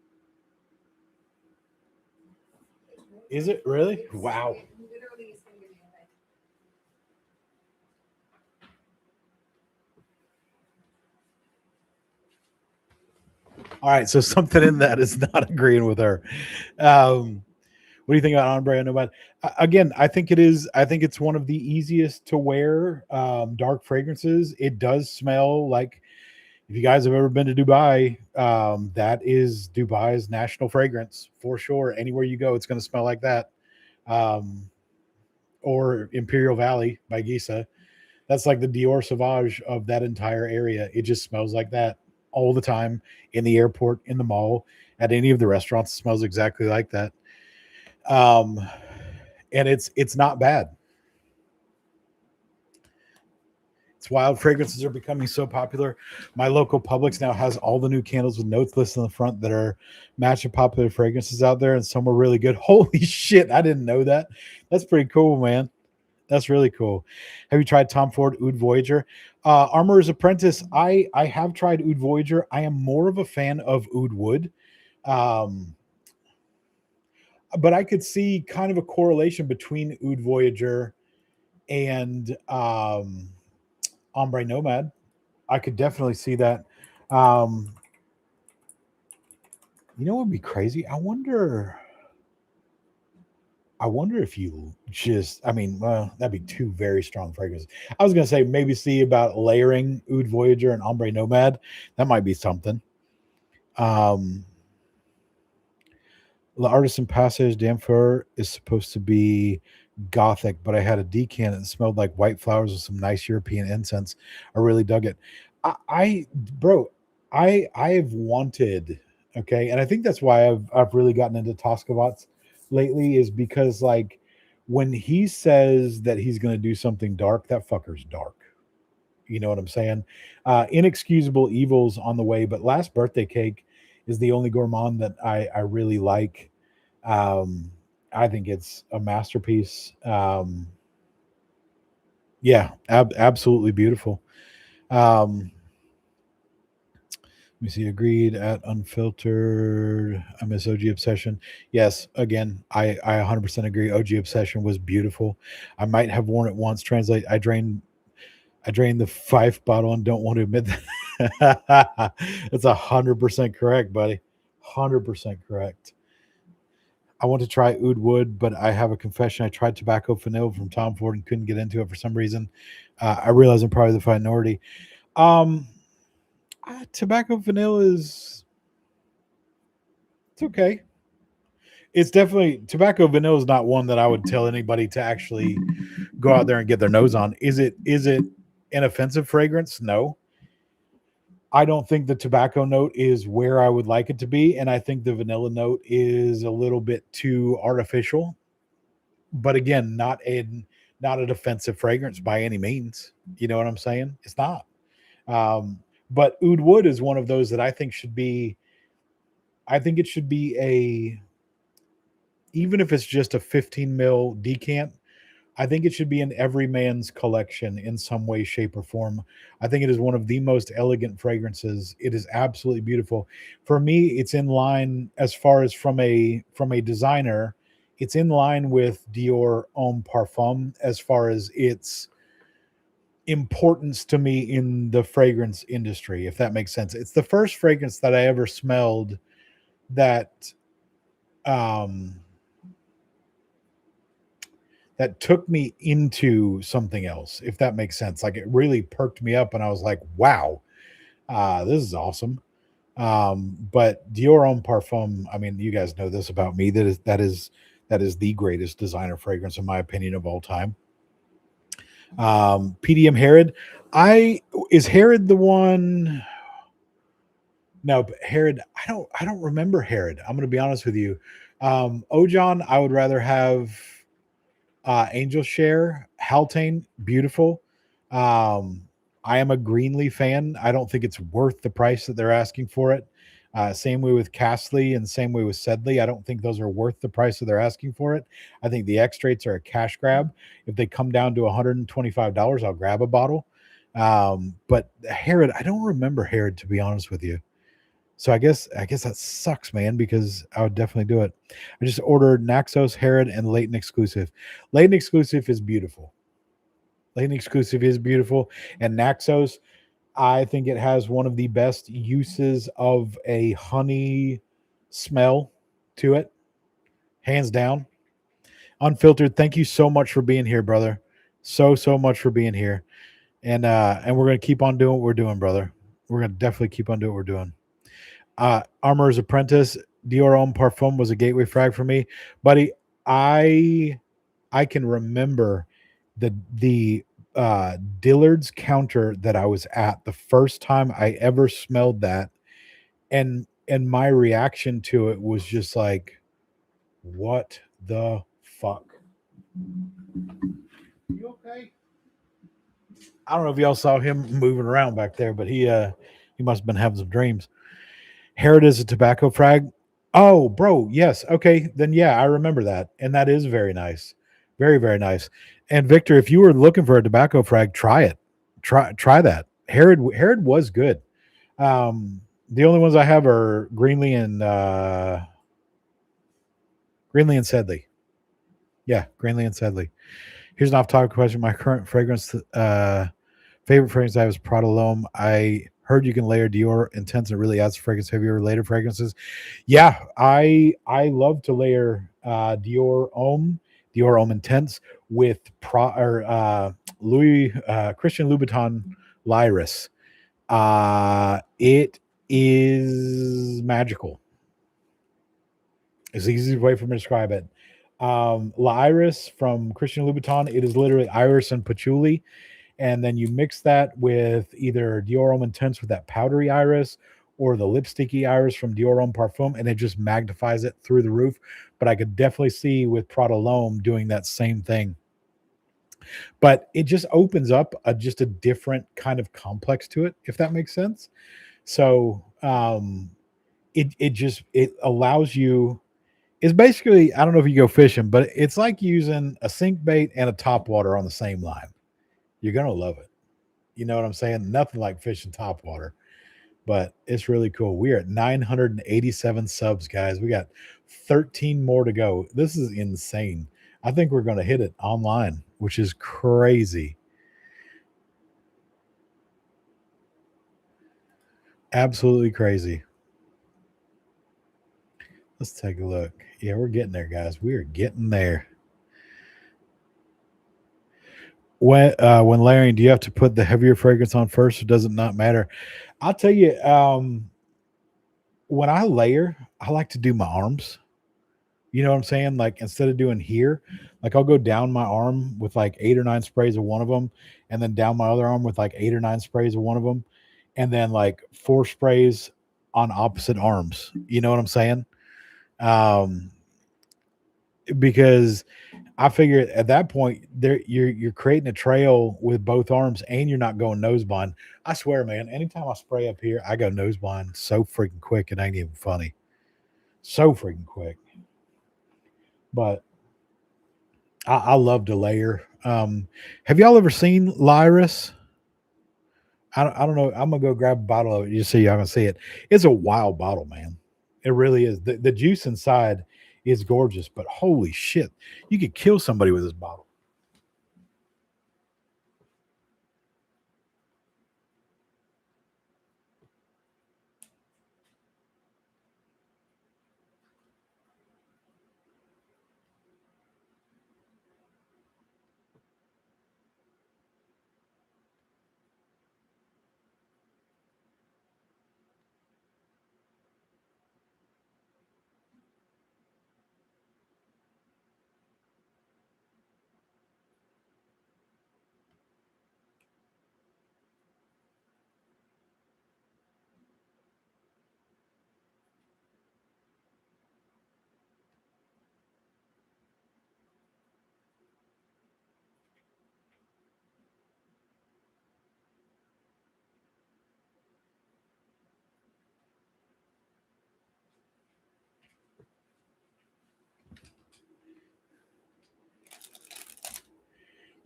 It won't Is take it really? It's Wow. it literally is gonna give me a headache. All right, so something in that is not agreeing with her. Um, what do you think about ombre? I know about again. I think it is. I think it's one of the easiest to wear dark fragrances. It does smell like if you guys have ever been to Dubai, that is Dubai's national fragrance for sure. Anywhere you go, it's going to smell like that. Um, or Imperial Valley by Giza. That's like the Dior Sauvage of that entire area. It just smells like that all the time in the airport, in the mall, at any of the restaurants. It smells exactly like that. Um, and it's not bad. It's wild. Fragrances are becoming so popular. My local Publix now has all the new candles with notes listed on the front that are matching popular fragrances out there, and some are really good. Holy shit, I didn't know that. That's pretty cool, man. That's really cool. Have you tried Tom Ford Oud Voyager? Armorer's Apprentice. I have tried Oud Voyager. I am more of a fan of Oud Wood. Um, but I could see kind of a correlation between Oud Voyager and Ombre Nomad. I could definitely see that. Um, you know what would be crazy? I wonder if you just, I mean, well, that'd be two very strong fragrances. I was gonna say maybe see about layering Oud Voyager and Ombre Nomad. That might be something. Um, La Artisan Passage d'Amphore is supposed to be gothic, but I had a decant and it smelled like white flowers with some nice European incense. I really dug it. Bro, I've wanted, okay, and I think that's why I've really gotten into Toscavats lately is because like when he says that he's going to do something dark, that fucker's dark. You know what I'm saying? Inexcusable Evils on the way, but Last Birthday Cake is the only gourmand that I really like. Um, I think it's a masterpiece. Yeah, absolutely beautiful. Um, Let me see. Agreed at unfiltered. I miss OG Obsession. Yes, again, I 100% agree. OG Obsession was beautiful. I might have worn it once. Translate. I drained the five bottle and don't want to admit that. That's 100% correct, buddy. 100% correct. I want to try oud wood, but I have a confession. I tried tobacco vanilla from Tom Ford and couldn't get into it for some reason. I realize I'm probably the minority. Um, Tobacco vanilla is it's okay. It's definitely tobacco vanilla is not one that I would tell anybody to actually go out there and get their nose on. Is it an offensive fragrance? No. I don't think the tobacco note is where I would like it to be, and I think the vanilla note is a little bit too artificial. But again, not an offensive fragrance by any means. You know what I'm saying? It's not. But oud wood is one of those that I think should be. I think it should be a even if it's just a 15 mil decant. I think it should be in every man's collection in some way, shape, or form. I think it is one of the most elegant fragrances. It is absolutely beautiful. For me, it's in line as far as from a designer. It's in line with Dior Homme Parfum as far as its importance to me in the fragrance industry, if that makes sense. It's the first fragrance that I ever smelled that um that took me into something else, if that makes sense. Like it really perked me up, and I was like, "Wow, this is awesome." But Dior Homme Parfum, I mean, you guys know this about me. That is the greatest designer fragrance, in my opinion, of all time. PDM Herod, I is Herod the one? No, but Herod, I don't remember Herod. I'm going to be honest with you. Ojon, I would rather have Angel Share, Haltane, beautiful. Um, I am a Greenlee fan. I don't think it's worth the price that they're asking for it. Same way with Castley and same way with Sedley. I don't think those are worth the price that they're asking for it. I think the X-rates are a cash grab. If they come down to $125, I'll grab a bottle. But Herod, I don't remember Herod, to be honest with you. So I guess that sucks, man, because I would definitely do it. I just ordered Naxos, Herod, and Leighton Exclusive. Leighton Exclusive is beautiful. Leighton Exclusive is beautiful, and Naxos, I think it has one of the best uses of a honey smell to it, hands down. Unfiltered. Thank you so much for being here, brother. So much for being here, and we're gonna keep on doing what we're doing, brother. We're gonna definitely keep on doing what we're doing. Armorer's Apprentice, Dior Homme Parfum was a gateway frag for me, buddy. I I can remember the Dillard's counter that I was at the first time I ever smelled that, and my reaction to it was just like, "What the fuck?" You okay? I don't know if y'all saw him moving around back there, but he must have been having some dreams. Herod is a tobacco frag. Oh, bro, yes. Okay, then yeah, I remember that, and that is very nice, very very nice. And Victor, if you were looking for a tobacco frag, try it. Try that. Herod was good. The only ones I have are Greenlee and Sedley. Yeah, Greenlee and Sedley. Here's an off-topic question. My current fragrance favorite fragrance I have is Prada L'Homme. I heard you can layer Dior Intense and it really adds fragrance. Have you ever layered fragrances? Yeah, I love to layer Dior Homme Intense with Louis Christian Louboutin Lyris. It is magical. It's the easiest way for me to describe it. La Iris from Christian Louboutin. It is literally iris and patchouli, and then you mix that with either Dior Homme Intense with that powdery iris or the lipsticky iris from Dior Homme Parfum, and it just magnifies it through the roof. But I could definitely see with Prada L'Homme doing that same thing. But it just opens up just a different kind of complex to it, if that makes sense. So it allows you. It's basically, I don't know if you go fishing, but it's like using a sink bait and a top water on the same line. You're gonna love it. You know what I'm saying? Nothing like fish in top water, but it's really cool. We are at 987 subs, guys. We got 13 more to go. This is insane. I think we're gonna hit it online, which is crazy. Absolutely crazy. Let's take a look. Yeah, we're getting there, guys. We are getting there. When layering, do you have to put the heavier fragrance on first, or does it not matter? I'll tell you. When I layer, I like to do my arms. You know what I'm saying? Like instead of doing here, like I'll go down my arm with like 8 or 9 sprays of one of them, and then down my other arm with like 8 or 9 sprays of one of them, and then like 4 sprays on opposite arms. You know what I'm saying? Um, because I figure at that point there you're creating a trail with both arms and you're not going nose blind. I swear, man, anytime I spray up here, I go nose blind so freaking quick it ain't even funny. So freaking quick. But I love to layer. Have y'all ever seen Lyris? I don't know. I'm gonna go grab a bottle of it just so y'all can see it. It's a wild bottle, man. It really is. The juice inside is gorgeous, but holy shit, you could kill somebody with this bottle.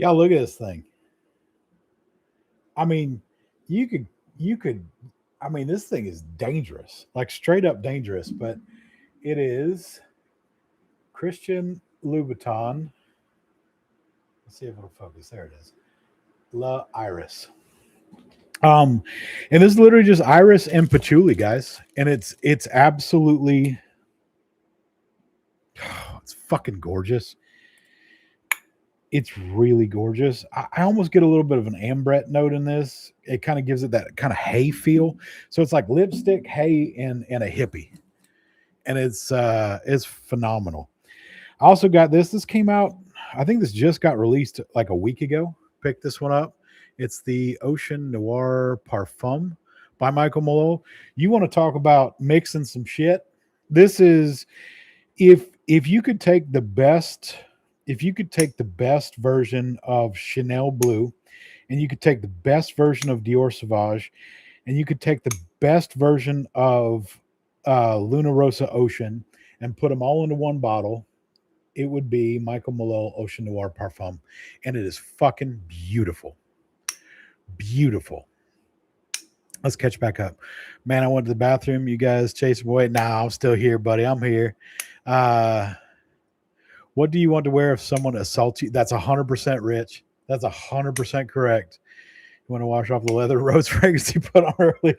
Y'all look at this thing. I mean, you could you could I mean, this thing is dangerous, like straight up dangerous, but it is Christian Louboutin. Let's see if it'll focus. There it is. La Iris. Um, and this is literally just iris and patchouli, guys. And it's absolutely it's fucking gorgeous. It's really gorgeous. I almost get a little bit of an ambret note in this. It kind of gives it that kind of hay feel. So it's like lipstick, hay, and a hippie. And it's phenomenal. I also got this. This came out, I think this just got released like a week ago. Picked this one up. It's the Ocean Noir Parfum by Michael Malul. You want to talk about mixing some shit? This is if you could take the best if you could take the best version of Chanel Blue and you could take the best version of Dior Sauvage and you could take the best version of Luna Rosa Ocean and put them all into one bottle, it would be Michael Malul Ocean Noir Parfum. And it is fucking beautiful. Beautiful. Let's catch back up. Man, I went to the bathroom. You guys chasing away. Nah, I'm still here, buddy. I'm here. Uh, what do you want to wear if someone assaults you? That's 100% rich. That's 100% correct. You want to wash off the leather rose fragrance you put on earlier?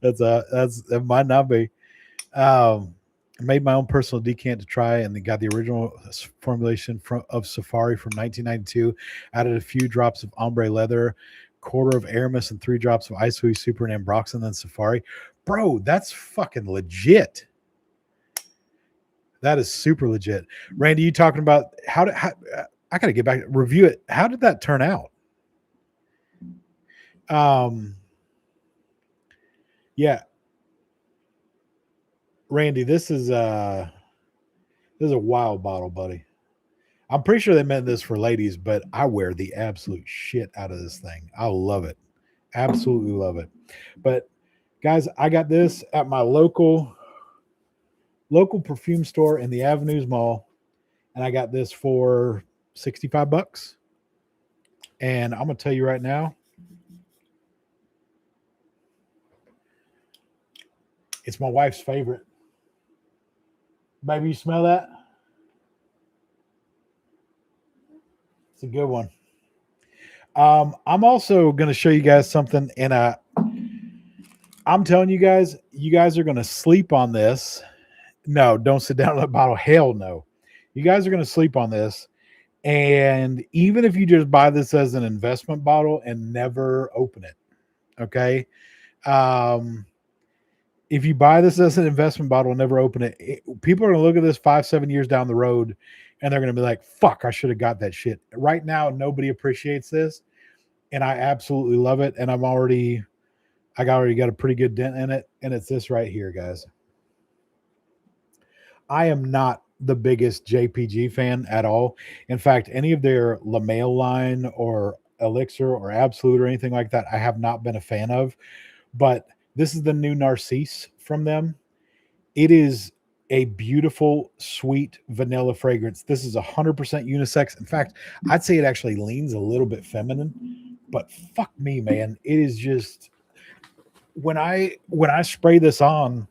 That might not be. I made my own personal decant to try, and they got the original formulation of Safari from 1992. Added a few drops of ombre leather, quarter of Aramis, and 3 drops of Isui Super and Ambroxan, then Safari. Bro, that's fucking legit. That is super legit. Randy, you talking about how I gotta get back review it. How did that turn out? Um, yeah, Randy, this is a wild bottle, buddy. I'm pretty sure they meant this for ladies, but I wear the absolute shit out of this thing. I love it. Absolutely love it. But guys, I got this at my local perfume store in the Avenues Mall, and I got this for $65. And I'm gonna tell you right now, it's my wife's favorite. Baby, you smell that? It's a good one. I'm also gonna show you guys something, and I'm telling you guys are gonna sleep on this. No, don't sit down on that bottle. Hell no. You guys are gonna sleep on this. And even if you just buy this as an investment bottle and never open it, okay? Um, if you buy this as an investment bottle and never open it, people are going to look at this 5, 7 years down the road and they're going to be like, fuck, I should have got that shit. Right now, nobody appreciates this. And I absolutely love it. And already got a pretty good dent in it. And it's this right here, guys. I am not the biggest JPG fan at all. In fact, any of their LaMail line or Elixir or Absolute or anything like that, I have not been a fan of. But this is the new Narcisse from them. It is a beautiful, sweet vanilla fragrance. This is 100% unisex. In fact, I'd say it actually leans a little bit feminine. But fuck me, man, it is just when I spray this on,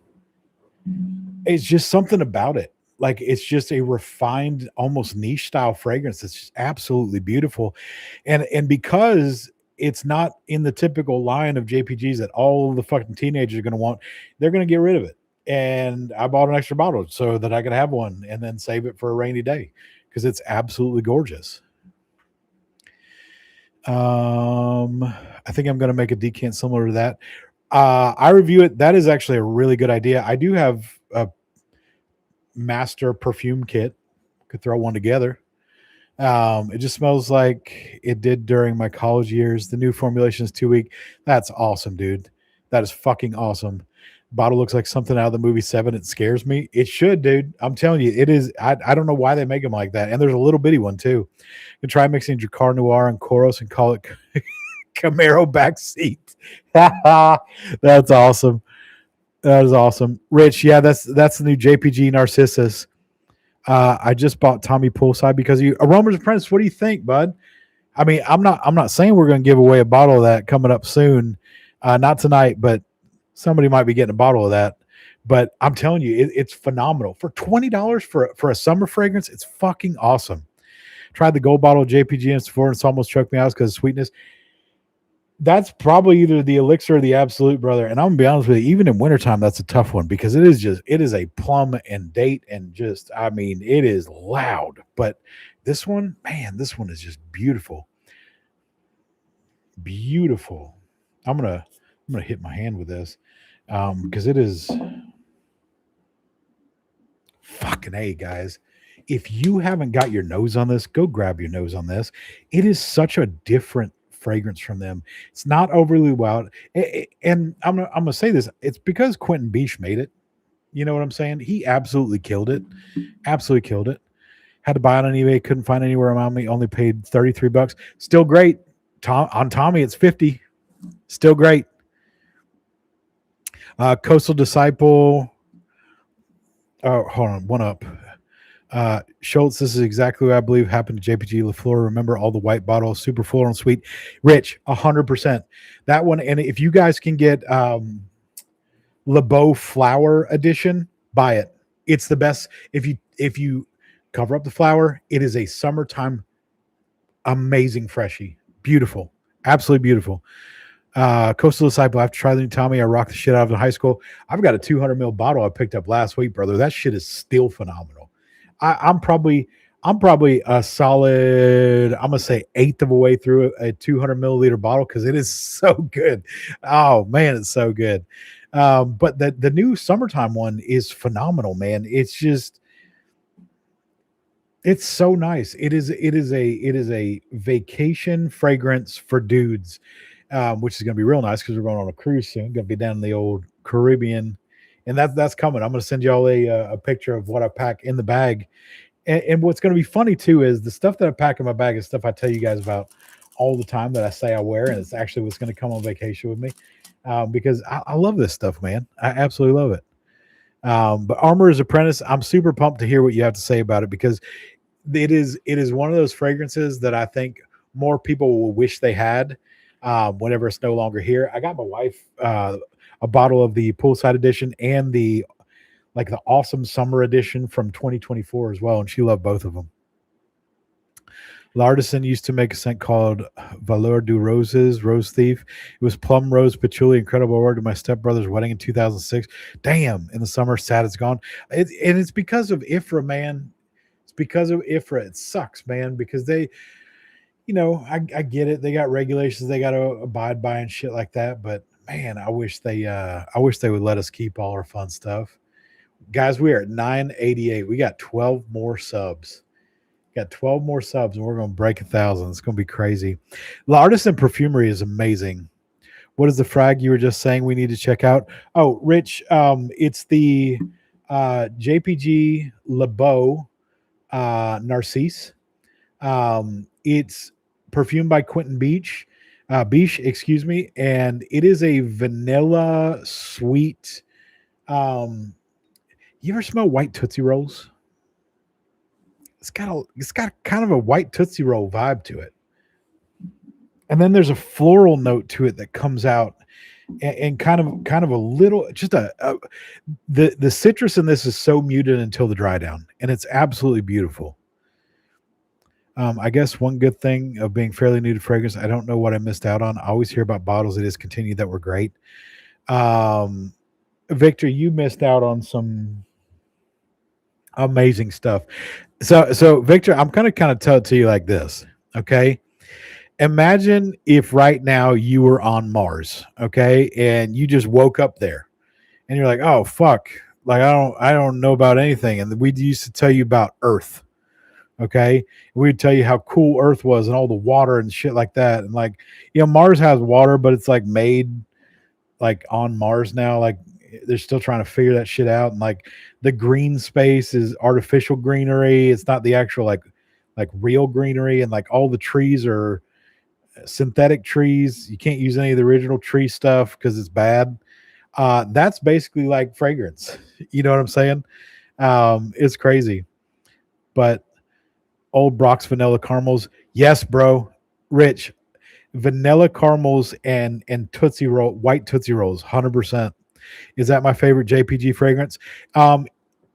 it's just something about it. Like it's just a refined, almost niche style fragrance. It's just absolutely beautiful, and because it's not in the typical line of JPGs that all the fucking teenagers are going to want, they're going to get rid of it. And I bought an extra bottle so that I could have one and then save it for a rainy day because it's absolutely gorgeous. I think I'm going to make a decant similar to that. I review it. That is actually a really good idea. I do have a master perfume kit. Could throw one together. It just smells like it did during my college years. The new formulation is 2 week. That's awesome, dude. That is fucking awesome. Bottle looks like something out of the movie Seven. It scares me. It should, dude. I'm telling you, it is. I don't know why they make them like that. And there's a little bitty one too. You can try mixing Dracar Noir and Koros and call it Camaro backseat. That's awesome. That is awesome. Rich, yeah, that's the new JPG Narcissus. I just bought Tommy Poolside because you Aroma's Apprentice. What do you think, bud? I mean, I'm not saying we're going to give away a bottle of that coming up soon. Not tonight, but somebody might be getting a bottle of that. But I'm telling you, it's phenomenal for $20 for a summer fragrance. It's fucking awesome. Tried the gold bottle of JPG and before, and it's almost choked me out because of sweetness. That's probably either the Elixir or the Absolute, brother. And I'm gonna be honest with you, even in wintertime, that's a tough one because it is a plum and date and just, I mean, it is loud. But this one, man, this one is just beautiful. Beautiful. I'm gonna hit my hand with this. Because it is fucking A, guys. If you haven't got your nose on this, go grab your nose on this. It is such a different fragrance from them. It's not overly wild. And I'm gonna say this. It's because Quentin Beach made it. You know what I'm saying? He absolutely killed it. Absolutely killed it. Had to buy it on eBay. Couldn't find anywhere around me. Only paid $33. Still great. On Tommy, it's 50. Still great. Coastal Disciple. Oh, hold on. One up. Schultz, this is exactly what I believe happened to JPG LaFleur. Remember all the white bottles, super full and sweet. Rich, 100%. That one, and if you guys can get LeBeau Flower Edition, buy it. It's the best. If you cover up the flower, it is a summertime amazing freshie. Beautiful. Absolutely beautiful. Coastal Disciple. I have to try the new Tommy. I rocked the shit out of in high school. I've got a 200 ml bottle I picked up last week, brother. That shit is still phenomenal. I'm probably a solid, I'm gonna say eighth of a way through a 200 milliliter bottle because it is so good. Oh man, it's so good. But the new summertime one is phenomenal, man. It's so nice. It is a vacation fragrance for dudes, which is going to be real nice because we're going on a cruise soon. Going to be down in the old Caribbean, and that's coming. I'm going to send y'all a picture of what I pack in the bag. And what's going to be funny too is the stuff that I pack in my bag is stuff I tell you guys about all the time that I say I wear, and it's actually what's going to come on vacation with me because I love this stuff, man. I absolutely love it. But Armorer's Apprentice, I'm super pumped to hear what you have to say about it because it is one of those fragrances that I think more people will wish they had whenever it's no longer here. I got my wife a bottle of the poolside edition and the awesome summer edition from 2024 as well, and she loved both of them. Lardison used to make a scent called Valeur du Roses, Rose Thief. It was plum, rose, patchouli, incredible. Award to my stepbrother's wedding in 2006. Damn, in the summer, sad it's gone. And it's because of IFRA, man. It's because of IFRA. It sucks, man, because I get it. They got regulations they got to abide by and shit like that. But man, I wish they would let us keep all our fun stuff. Guys, we are at 988. We got 12 more subs. Got 12 more subs, and we're going to break 1,000. It's going to be crazy. The Artisan Perfumery is amazing. What is the frag you were just saying we need to check out? Oh, Rich, it's the JPG Le Beau Narcisse. It's perfumed by Quentin Beach, excuse me, and it is a vanilla sweet. You ever smell white Tootsie Rolls? It's got kind of a white Tootsie Roll vibe to it, and then there's a floral note to it that comes out, and kind of a little just the citrus in this is so muted until the dry down, and it's absolutely beautiful. I guess one good thing of being fairly new to fragrance, I don't know what I missed out on. I always hear about bottles that discontinued that were great. Um, Victor, you missed out on some amazing stuff. So Victor, I'm gonna kind of tell it to you like this. Okay. Imagine if right now you were on Mars, okay, and you just woke up there and you're like, oh fuck, like I don't know about anything. And we used to tell you about Earth. Okay. We'd tell you how cool Earth was and all the water and shit like that. And like, Mars has water, but it's like made like on Mars now. Like they're still trying to figure that shit out. And like the green space is artificial greenery. It's not the actual like real greenery. And like all the trees are synthetic trees. You can't use any of the original tree stuff because it's bad. That's basically like fragrance. You know what I'm saying? It's crazy. But old Brock's vanilla caramels, yes, bro. Rich, vanilla caramels and Tootsie Roll, white Tootsie Rolls, 100%. Is that my favorite JPG fragrance?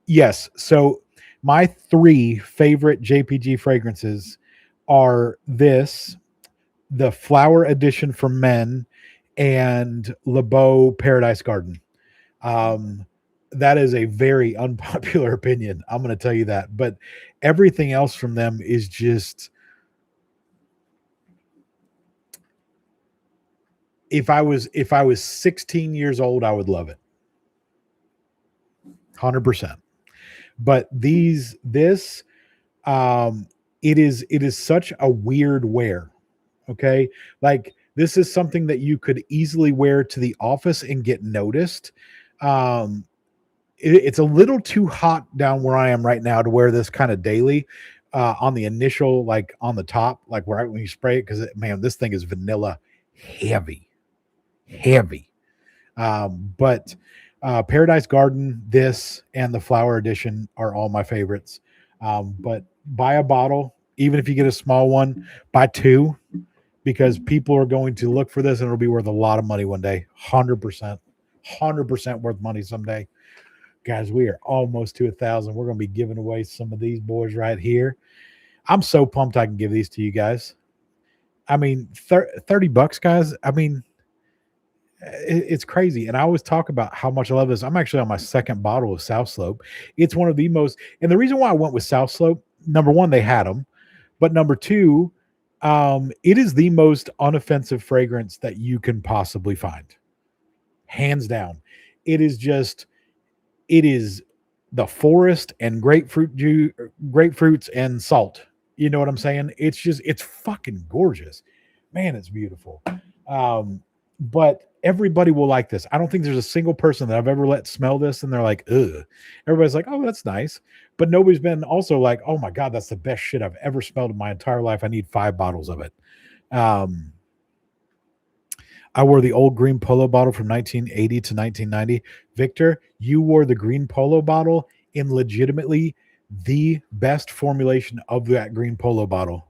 Yes. So my three favorite JPG fragrances are the Flower Edition for men, and Le Beau Paradise Garden. Um, that is a very unpopular opinion. I'm going to tell you that. But everything else from them is just, if I was 16 years old, I would love it. 100%. But this um it is such a weird wear. Okay? Like this is something that you could easily wear to the office and get noticed. Um it's a little too hot down where I am right now to wear this kind of daily on the initial, like on the top, like right when you spray it, because man, this thing is vanilla heavy, heavy. But Paradise Garden, this, and the Flower Edition are all my favorites. But buy a bottle, even if you get a small one, buy two, because people are going to look for this and it'll be worth a lot of money one day. 100%. 100% worth money someday. Guys, we are almost to 1,000. We're going to be giving away some of these boys right here. I'm so pumped I can give these to you guys. I mean, $30, guys. I mean, it's crazy. And I always talk about how much I love this. I'm actually on my second bottle of South Slope. It's one of the most, and the reason why I went with South Slope, number one, they had them, but number two, it is the most unoffensive fragrance that you can possibly find, hands down. It is just, it is the forest and grapefruits and salt. You know what I'm saying? It's fucking gorgeous, man. It's beautiful. But everybody will like this. I don't think there's a single person that I've ever let smell this and they're like, ugh. Everybody's like, oh, that's nice. But nobody's been also like, oh my God, that's the best shit I've ever smelled in my entire life. I need 5 bottles of it. I wore the old green polo bottle from 1980 to 1990. Victor, you wore the green polo bottle in legitimately the best formulation of that green polo bottle.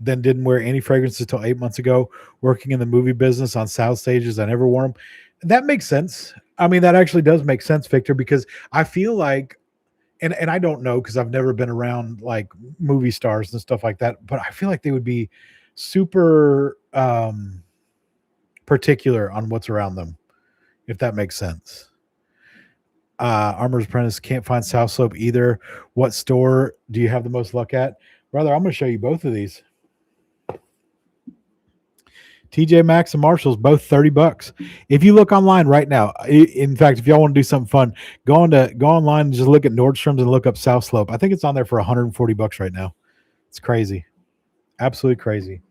then didn't wear any fragrances until 8 months ago. Working in the movie business on sound stages, I never wore them. That makes sense. I mean, that actually does make sense, Victor, because I feel like, and I don't know because I've never been around like movie stars and stuff like that, but I feel like they would be super particular on what's around them, if that makes sense. Armor's Apprentice can't find South Slope either. What store do you have the most luck at? Brother, I'm going to show you both of these. TJ Maxx and Marshalls, both $30. If you look online right now, in fact, if y'all want to do something fun, go online and just look at Nordstrom's and look up South Slope. I think it's on there for $140 right now. It's crazy, absolutely crazy.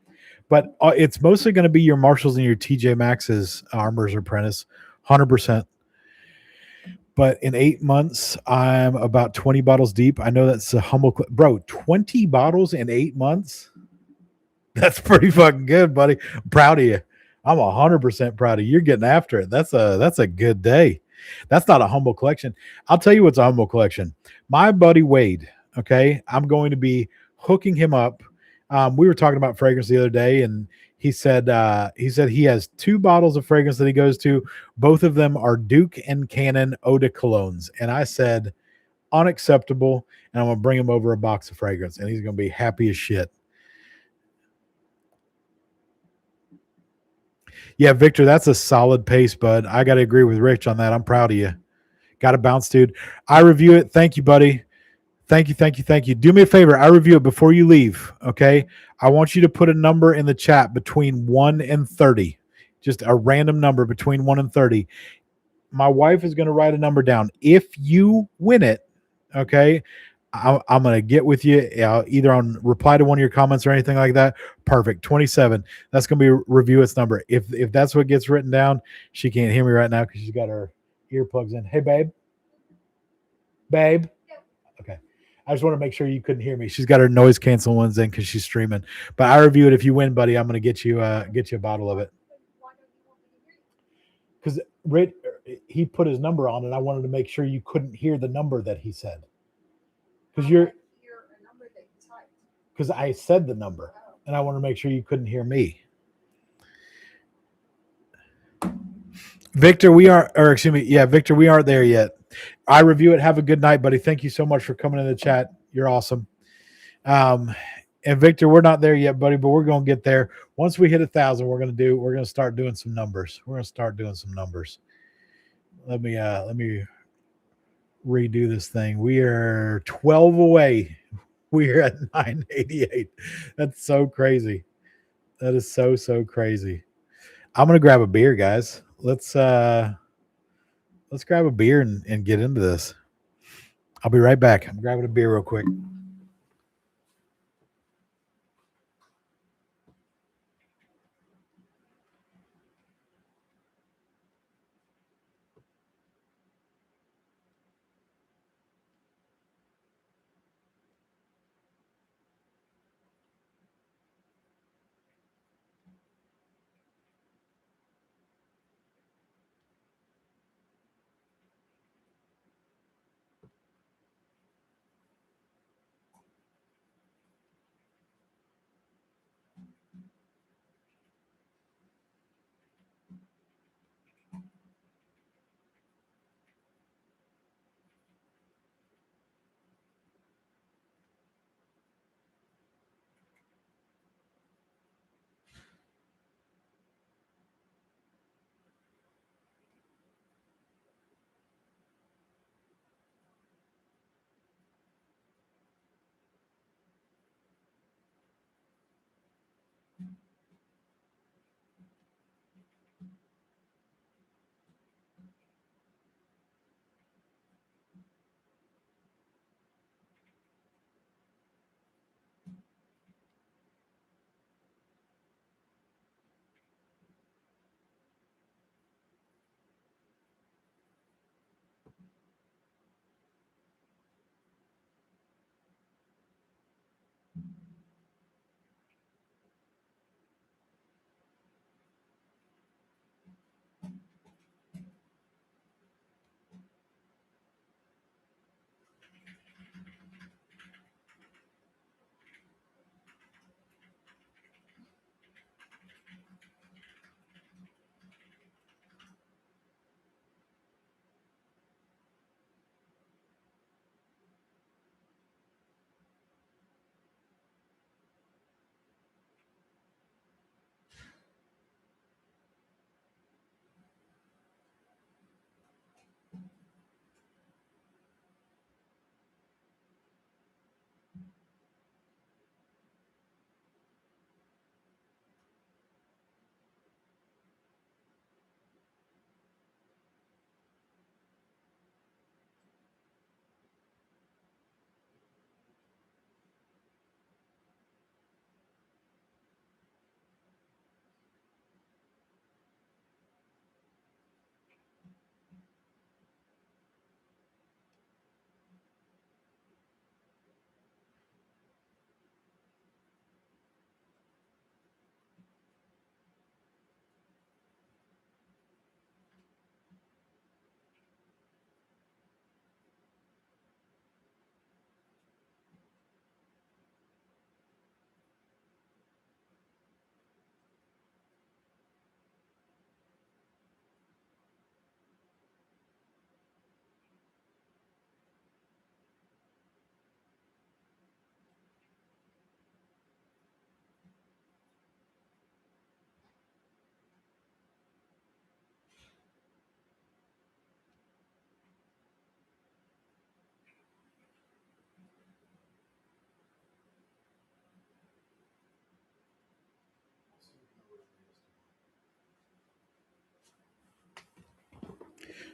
But it's mostly going to be your Marshalls and your TJ Maxx's Armor's Apprentice, 100%. But in 8 months, I'm about 20 bottles deep. I know that's a humble, bro. 20 bottles in 8 months. That's pretty fucking good, buddy. I'm proud of you. I'm 100% proud of you. You're getting after it. That's a good day. That's not a humble collection. I'll tell you what's a humble collection. My buddy Wade. Okay, I'm going to be hooking him up. We were talking about fragrance the other day, and he said he has two bottles of fragrance that he goes to. Both of them are Duke and Cannon eau de colognes, and I said unacceptable. And I'm gonna bring him over a box of fragrance, and he's gonna be happy as shit. Yeah, Victor, that's a solid pace, bud. I got to agree with Rich on that. I'm proud of you. Got to bounce, dude. I review it. Thank you, buddy. Thank you, thank you, thank you. Do me a favor. I review it before you leave. Okay. I want you to put a number in the chat between 1 and 30. Just a random number between 1 and 30. My wife is going to write a number down. If you win it, okay, I'm going to get with you either on reply to one of your comments or anything like that. Perfect. 27. That's going to be review its number. If that's what gets written down, she can't hear me right now because she's got her earplugs in. Hey, babe. Babe. Okay. I just want to make sure you couldn't hear me. She's got her noise cancel ones in because she's streaming. But I review it. If you win, buddy, I'm going to get you a bottle of it. Because he put his number on, and I wanted to make sure you couldn't hear the number that he said. Because I said the number, and I want to make sure you couldn't hear me. Victor, Victor, we aren't there yet. I review it. Have a good night, buddy. Thank you so much for coming in the chat. You're awesome. And Victor, we're not there yet, buddy, but we're gonna get there. Once we hit 1,000, we're gonna start doing some numbers. Let me redo this thing. We are 12 away. We're at 988. That's so crazy. That is so crazy. I'm gonna grab a beer, guys. Let's grab a beer and get into this. I'll be right back. I'm grabbing a beer real quick.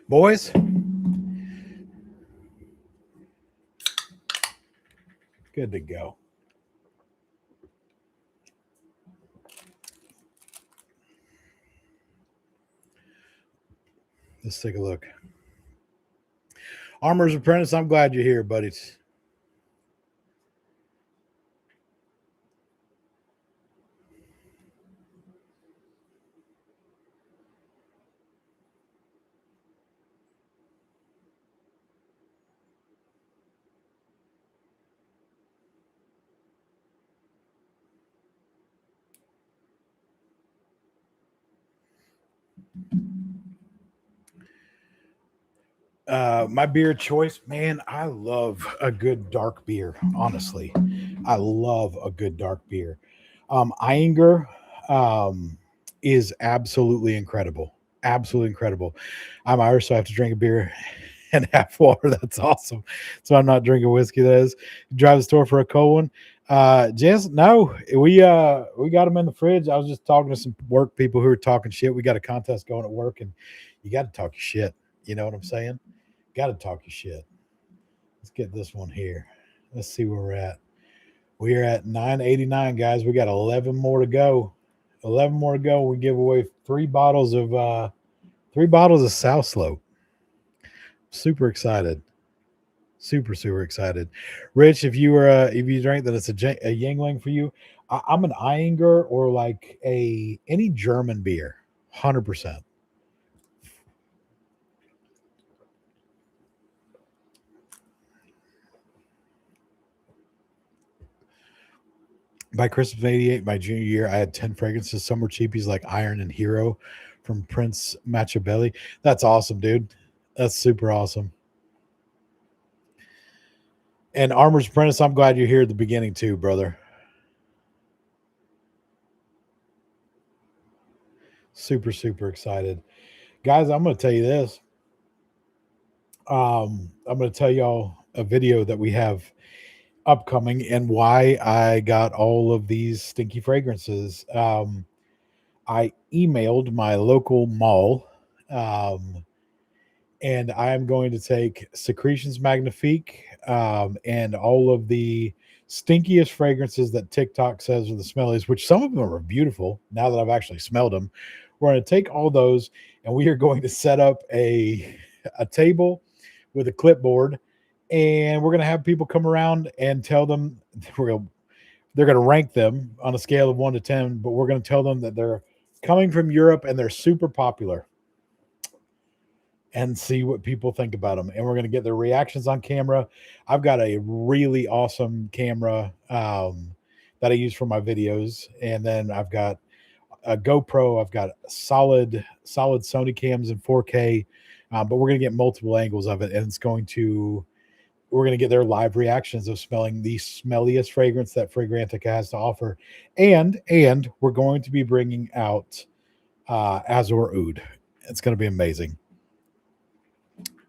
Boys, good to go. Let's take a look. Armor's Apprentice, I'm glad you're here, buddies. My beer choice, man, I love a good dark beer. Honestly, I love a good dark beer. Eyinger is absolutely incredible. Absolutely incredible. I'm Irish, so I have to drink a beer and half water. That's awesome. So I'm not drinking whiskey. That is. Drive to the store for a cold one. Just no, we got them in the fridge. I was just talking to some work people who are talking shit. We got a contest going at work, and you got to talk your shit. You know what I'm saying? Got to talk your shit. Let's get this one here. Let's see where we're at. We are at 989, guys. We got 11 more to go. 11 more to go. We give away three bottles of South Slope. Super excited. Super excited. Rich, if you drink that, it's a Yingling for you. I'm an Eyinger or like any German beer, 100%. By Christmas '88, my junior year, I had 10 fragrances. Some were cheapies like Iron and Hero from Prince Machiavelli. That's awesome, dude. That's super awesome. And Armor's Apprentice, I'm glad you're here at the beginning too, brother. Super excited. Guys, I'm going to tell you this. I'm going to tell y'all a video that we have upcoming and why I got all of these stinky fragrances. I emailed my local mall, and I am going to take Secretions Magnifique and all of the stinkiest fragrances that TikTok says are the smelliest, which some of them are beautiful now that I've actually smelled them. We're going to take all those and we are going to set up a table with a clipboard, and we're going to have people come around and tell them they're going to rank them on a scale of 1 to 10, but we're going to tell them that they're coming from Europe and they're super popular and see what people think about them. And we're going to get their reactions on camera. I've got a really awesome camera that I use for my videos. And then I've got a GoPro. I've got solid Sony cams in 4K, but we're going to get multiple angles of it. And we're going to get their live reactions of smelling the smelliest fragrance that Fragrantica has to offer. And we're going to be bringing out Azor Oud. It's going to be amazing.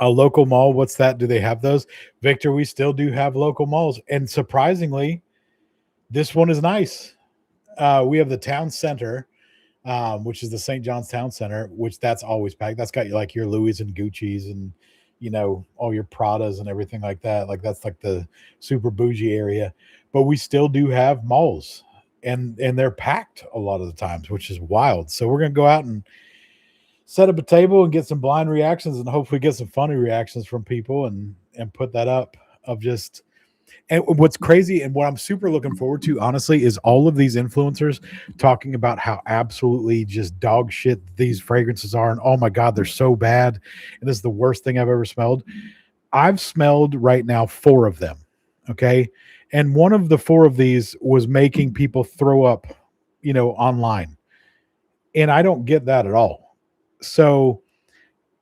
A local mall, what's that? Do they have those? Victor, we still do have local malls. And surprisingly, this one is nice. We have the town center, which is the St. John's Town Center, which that's always packed. That's got like your Louis and Gucci's and all your Pradas and everything like that. Like that's like the super bougie area. But we still do have malls, and they're packed a lot of the times, which is wild. So we're gonna go out and set up a table and get some blind reactions and hopefully get some funny reactions from people and put that up of just. And what's crazy and what I'm super looking forward to, honestly, is all of these influencers talking about how absolutely just dog shit these fragrances are. And oh my God, they're so bad. And this is the worst thing I've ever smelled. I've smelled right now 4 of them. Okay. And one of the 4 of these was making people throw up, online. And I don't get that at all. So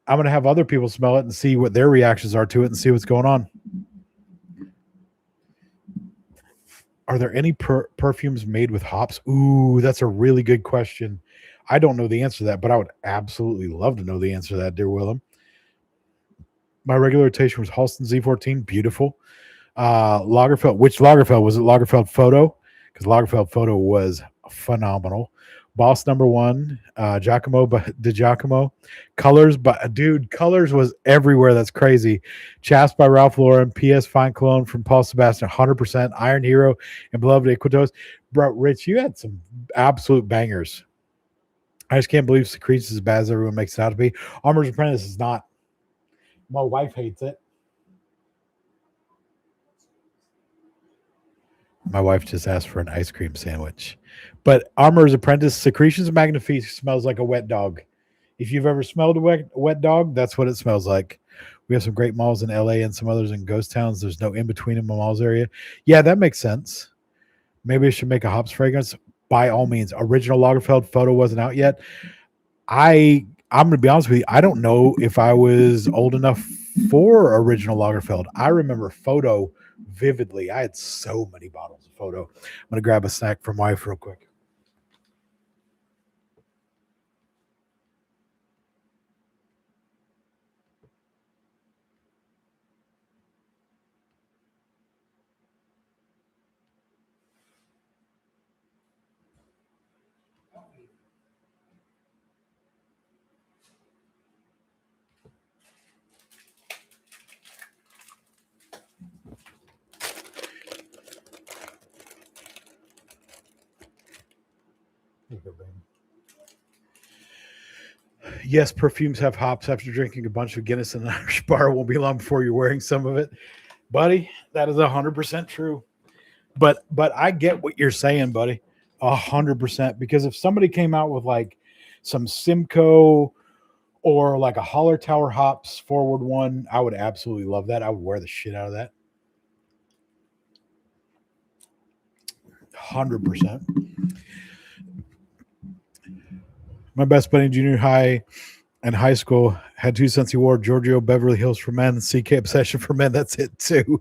I'm going to have other people smell it and see what their reactions are to it and see what's going on. Are there any perfumes made with hops? Ooh, that's a really good question. I don't know the answer to that, but I would absolutely love to know the answer to that, dear Willem. My regular rotation was Halston Z14, beautiful. Lagerfeld, which Lagerfeld? Was it Lagerfeld Photo? Because Lagerfeld Photo was phenomenal. Boss number one, Giacomo Di Giacomo. Colors, but dude, Colors was everywhere. That's crazy. Chaps by Ralph Lauren, PS Fine Cologne from Paul Sebastian, 100%. Iron Hero and Beloved Equitos. Bro, Rich, you had some absolute bangers. I just can't believe Secretes is as bad as everyone makes it out to be. Armor's Apprentice is not. My wife hates it. My wife just asked for an ice cream sandwich. But Armor's Apprentice, Secretions Magnifique smells like a wet dog. If you've ever smelled a wet dog, that's what it smells like. We have some great malls in LA and some others in ghost towns. There's no in between in the malls area. Yeah, that makes sense. Maybe I should make a hops fragrance. By all means, original Lagerfeld photo wasn't out yet. I'm gonna be honest with you. I don't know if I was old enough for original Lagerfeld. I remember photo vividly. I had so many bottles of photo. I'm gonna grab a snack from wife real quick. Yes, perfumes have hops. After drinking a bunch of Guinness in an Irish bar, it won't be long before you're wearing some of it, buddy. That is 100% true. But I get what you're saying, buddy. 100%. Because if somebody came out with like some Simcoe or like a Holler Tower hops forward one, I would absolutely love that. I would wear the shit out of that. 100%. My best buddy in junior high and high school had two cents he wore Giorgio Beverly Hills for men, CK Obsession for men. That's it too.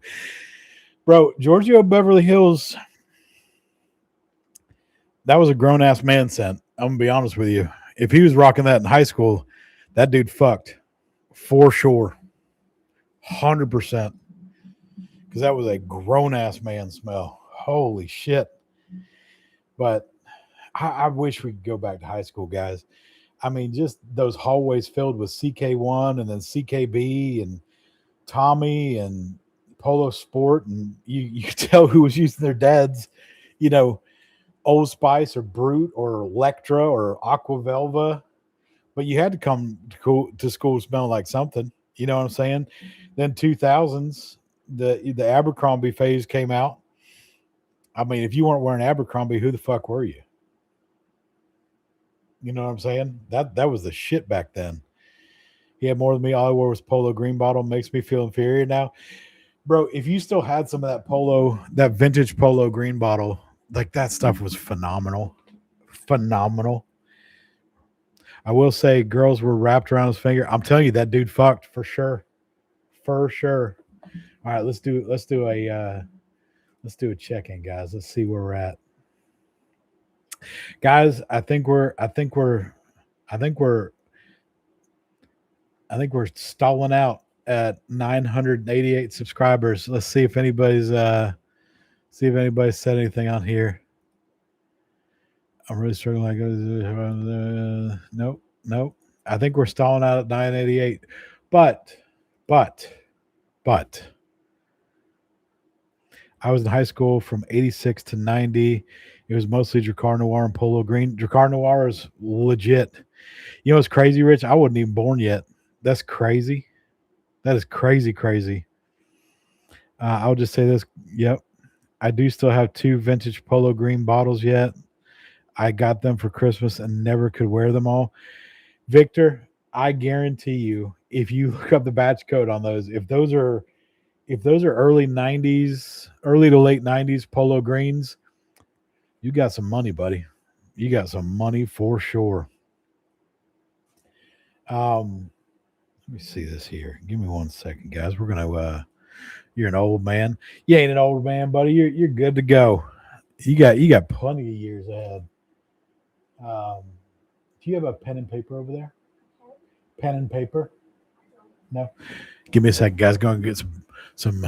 Bro, Giorgio Beverly Hills, that was a grown ass man scent. I'm gonna be honest with you. If he was rocking that in high school, that dude fucked for sure. 100%. Because that was a grown ass man smell. Holy shit. But I wish we could go back to high school, guys. I mean, just those hallways filled with CK1 and then CKB and Tommy and Polo Sport. And you could tell who was using their dads, you know, Old Spice or Brute or Electra or Aqua Velva. But you had to come to school smelling like something. You know what I'm saying? Then 2000s, the Abercrombie phase came out. I mean, if you weren't wearing Abercrombie, who the fuck were you? You know what I'm saying? That was the shit back then. He had more than me. All I wore was Polo green bottle. Makes me feel inferior now. Bro, if you still had some of that Polo, that vintage Polo green bottle, like that stuff was phenomenal. Phenomenal. I will say girls were wrapped around his finger. I'm telling you, that dude fucked for sure. For sure. All right, let's do a check-in, guys. Let's see where we're at. Guys, I think we're stalling out at 988 subscribers. Let's see if anybody's said anything on here. I'm really struggling. Nope. I think we're stalling out at 988. But I was in high school from 86 to 90. It was mostly Dracar Noir and Polo Green. Dracar Noir is legit. You know what's crazy, Rich? I wasn't even born yet. That's crazy. That is crazy, crazy. I'll just say this. Yep. I do still have two vintage Polo Green bottles yet. I got them for Christmas and never could wear them all. Victor, I guarantee you, if you look up the batch code on those, if those are early 90s, early to late 90s Polo Greens, you got some money, buddy. You got some money for sure. Let me see this here. Give me 1 second, guys. We're gonna you're an old man. You ain't an old man, buddy. You're good to go. You got plenty of years ahead. Um, do you have a pen and paper over there? Pen and paper? No. Give me a second, guys. Go and get some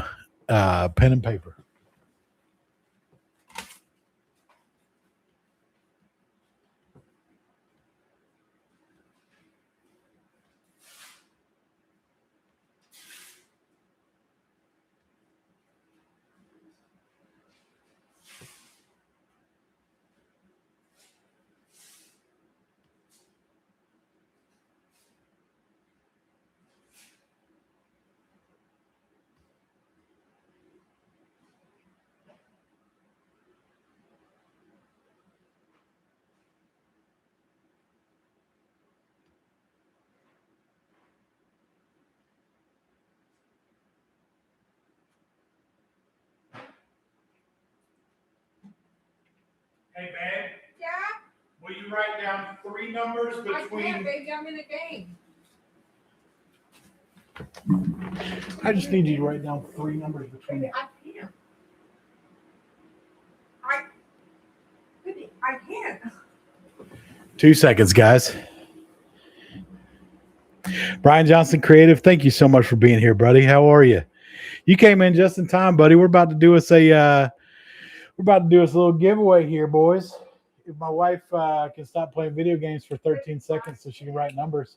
pen and paper. Hey, babe, Yeah, will you write down 3 numbers I can't, between? baby. I'm in a game. I just need you to write down 3 numbers between. Baby, I can't. I, baby, I can't. 2 seconds, guys. Brian Johnson Creative, thank you so much for being here, buddy. How are you? You came in just in time, buddy. We're about to do us a little giveaway here, boys. If my wife can stop playing video games for 13 seconds so she can write numbers.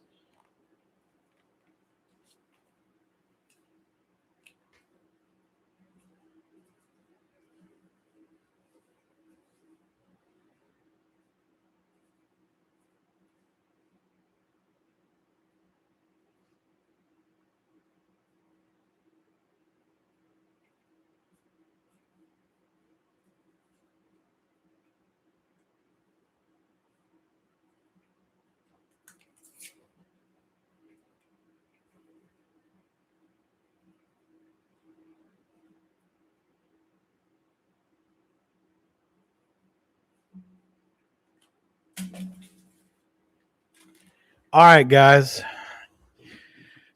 All right, guys.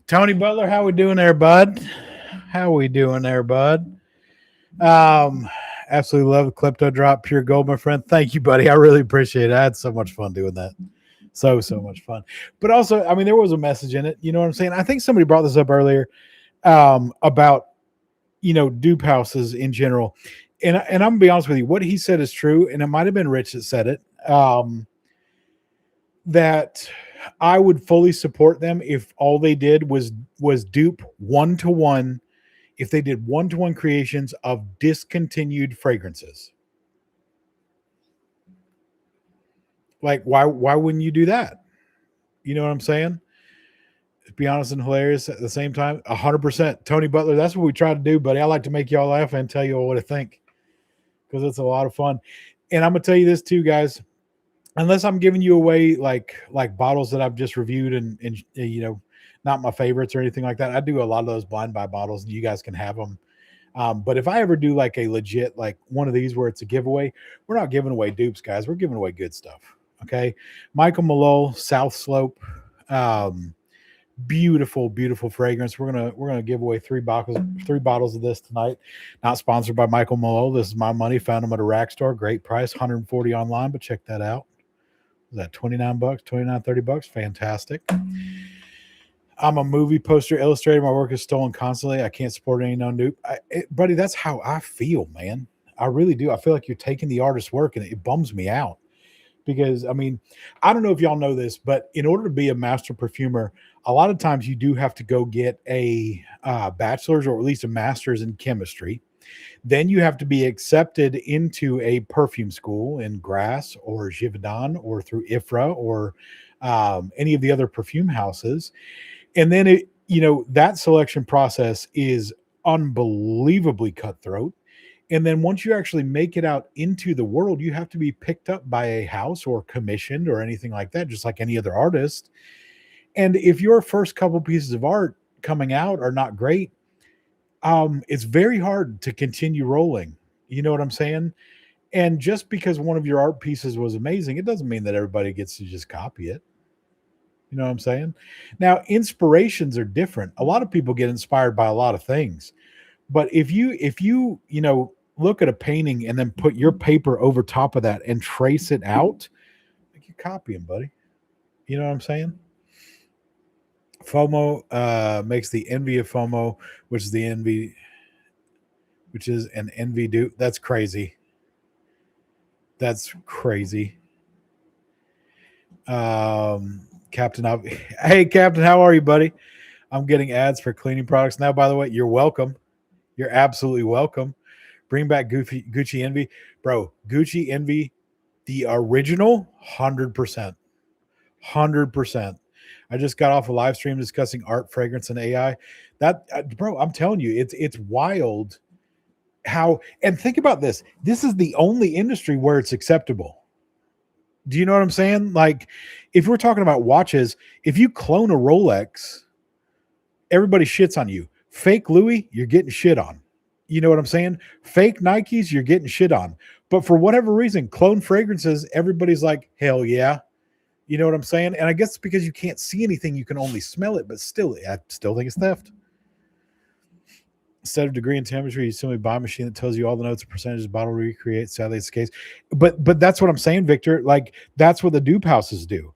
Tony Butler, how we doing there, bud? How we doing there, bud? Absolutely love the Klepto Drop, pure gold, my friend. Thank you, buddy. I really appreciate it. I had so much fun doing that. So much fun. But also, I mean, there was a message in it. You know what I'm saying? I think somebody brought this up earlier about dupe houses in general. And I'm gonna be honest with you, what he said is true, and it might have been Rich that said it. That I would fully support them if all they did was dupe 1-to-1, if they did 1-to-1 creations of discontinued fragrances. Like, why wouldn't you do that? You know what I'm saying? To be honest and hilarious at the same time, 100%. Tony Butler, that's what we try to do, buddy. I like to make y'all laugh and tell you all what I think because it's a lot of fun. And I'm gonna tell you this too, guys. Unless I'm giving you away like bottles that I've just reviewed and not my favorites or anything like that. I do a lot of those blind buy bottles, and you guys can have them. But if I ever do like a legit like one of these where it's a giveaway, we're not giving away dupes, guys. We're giving away good stuff. Okay, Michael Malul, South Slope, beautiful, beautiful fragrance. We're gonna give away 3 bottles of this tonight. Not sponsored by Michael Malul. This is my money. Found them at a rack store. Great price, 140 online, but check that out. Was that $29, $30? Fantastic. I'm a movie poster illustrator. My work is stolen constantly. I can't support any non-dupe. Buddy, that's how I feel, man. I really do. I feel like you're taking the artist's work, and it bums me out. Because, I mean, I don't know if y'all know this, but in order to be a master perfumer, a lot of times you do have to go get a bachelor's or at least a master's in chemistry. Then you have to be accepted into a perfume school in Grasse or Givaudan or through IFRA or any of the other perfume houses. And then that selection process is unbelievably cutthroat. And then once you actually make it out into the world, you have to be picked up by a house or commissioned or anything like that, just like any other artist. And if your first couple pieces of art coming out are not great, it's very hard to continue rolling. You know what I'm saying? And just because one of your art pieces was amazing, it doesn't mean that everybody gets to just copy it. You know what I'm saying? Now, inspirations are different. A lot of people get inspired by a lot of things. But if you look at a painting and then put your paper over top of that and trace it out, like you're copying, buddy. You know what I'm saying? FOMO makes the envy of FOMO, which is an envy dupe. That's crazy. That's crazy. Captain, hey Captain, how are you, buddy? I'm getting ads for cleaning products now. By the way, you're welcome. You're absolutely welcome. Bring back Gucci Envy, bro. Gucci Envy, the original, 100%, 100%. I just got off a live stream discussing art, fragrance, and AI. Bro, I'm telling you, it's wild how. And think about this. This is the only industry where it's acceptable. Do you know what I'm saying? Like, if we're talking about watches, if you clone a Rolex, everybody shits on you. Fake Louis, you're getting shit on. You know what I'm saying? Fake Nikes, you're getting shit on. But for whatever reason, clone fragrances, everybody's like, hell yeah. You know what I'm saying? And I guess it's because you can't see anything, you can only smell it, but still, I still think it's theft. Instead of degree and temperature, you simply buy a machine that tells you all the notes and percentages bottle recreates. Sadly, it's the case. But that's what I'm saying, Victor. Like that's what the dupe houses do.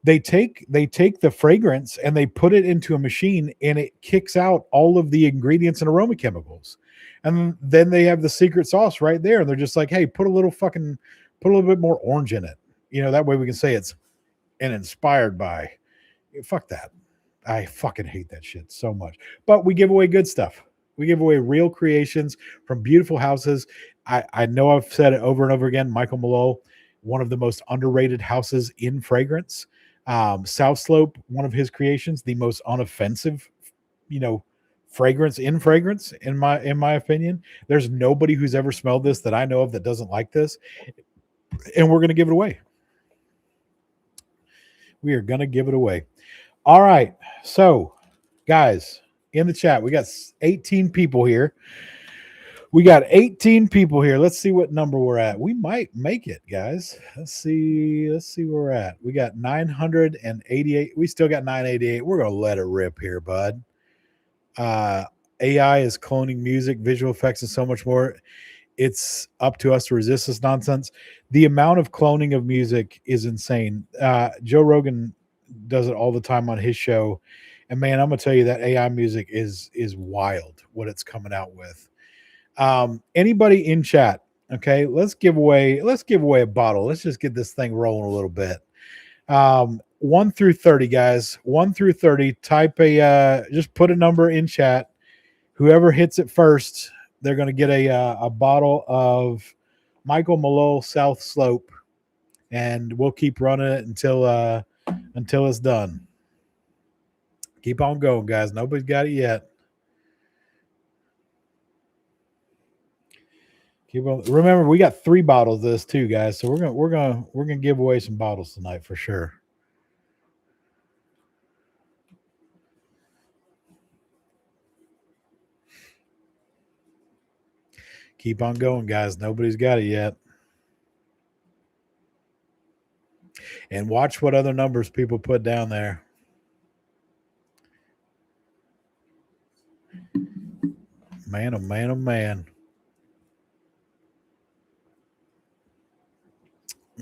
They take the fragrance and they put it into a machine and it kicks out all of the ingredients and aroma chemicals. And then they have the secret sauce right there. And they're just like, hey, put a little bit more orange in it. That way we can say it's and inspired by. Fuck that. I fucking hate that shit so much. But we give away good stuff. We give away real creations from beautiful houses. I know I've said it over and over again. Michael Malul, one of the most underrated houses in fragrance. South Slope, one of his creations, the most unoffensive, you know, fragrance in my opinion. There's nobody who's ever smelled this that I know of that doesn't like this, and we're gonna give it away. We are gonna give it away. All right, so guys, in the chat, we got 18 people here. Let's see what number we're at. We might make it, guys. Let's see where we're at. We got 988. We still got 988. We're gonna let it rip here, bud. Uh, AI is cloning music, visual effects, and so much more. It's up to us to resist this nonsense. The amount of cloning of music is insane. Joe Rogan does it all the time on his show, and man, I'm gonna tell you that AI music is wild. What it's coming out with. Anybody in chat? Okay, let's give away a bottle. Let's just get this thing rolling a little bit. 1 through 30, guys. 1 through 30. Type just put a number in chat. Whoever hits it first, they're going to get a bottle of Michael Malul South Slope, and we'll keep running it until it's done. Keep on going, guys. Nobody's got it yet. Keep on. Remember, we got 3 bottles of this too, guys. So we're gonna give away some bottles tonight for sure. Keep on going, guys. Nobody's got it yet. And watch what other numbers people put down there. Man, oh man, oh man.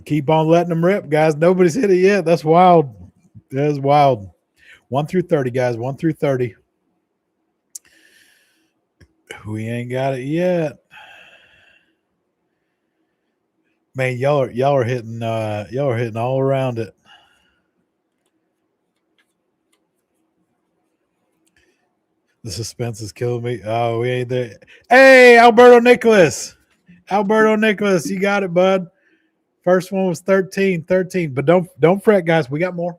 Keep on letting them rip, guys. Nobody's hit it yet. That's wild. That is wild. 1 through 30, guys. 1 through 30. We ain't got it yet. Man, y'all are hitting all around it. The suspense is killing me. Oh, we ain't there. Hey, Alberto Nicholas, you got it, bud. First one was 13, but don't fret, guys. We got more.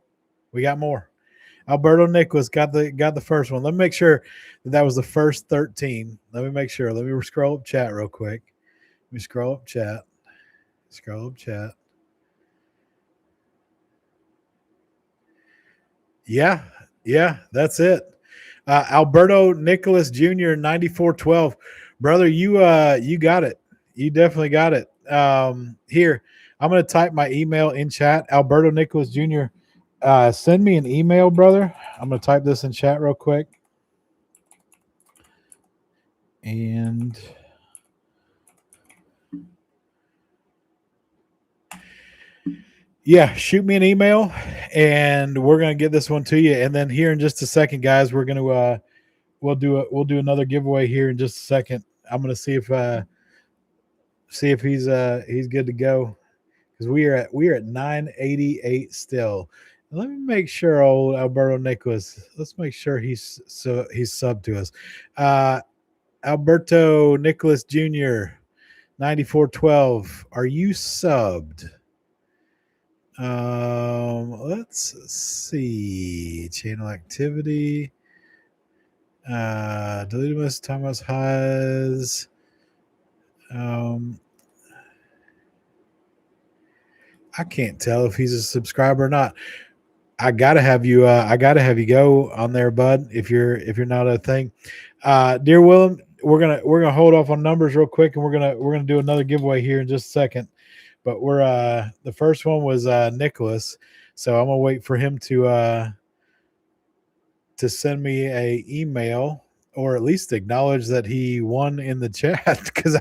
Alberto Nicholas got the first one. Let me make sure that was the first 13. Let me make sure. Let me scroll up chat real quick. Let me scroll up chat. Yeah, that's it. Alberto Nicholas Jr. 9412. Brother, you got it. You definitely got it. Here, I'm gonna type my email in chat. Alberto Nicholas Jr. Send me an email, brother. I'm gonna type this in chat real quick. And yeah, shoot me an email and we're gonna get this one to you. And then here in just a second, guys, we're gonna we'll do another giveaway here in just a second. I'm gonna see if he's good to go, because we are at 988 still. Let me make sure old Alberto Nicholas. Let's make sure he's subbed to us. Alberto Nicholas Jr. 9412. Are you subbed? Let's see. Channel activity. Deleted message, Thomas has. I can't tell if he's a subscriber or not. I gotta have you go on there, bud. If you're not a thing, dear Willem, we're gonna hold off on numbers real quick, and we're gonna do another giveaway here in just a second. But we're the first one was Nicholas, so I'm gonna wait for him to send me a email or at least acknowledge that he won in the chat because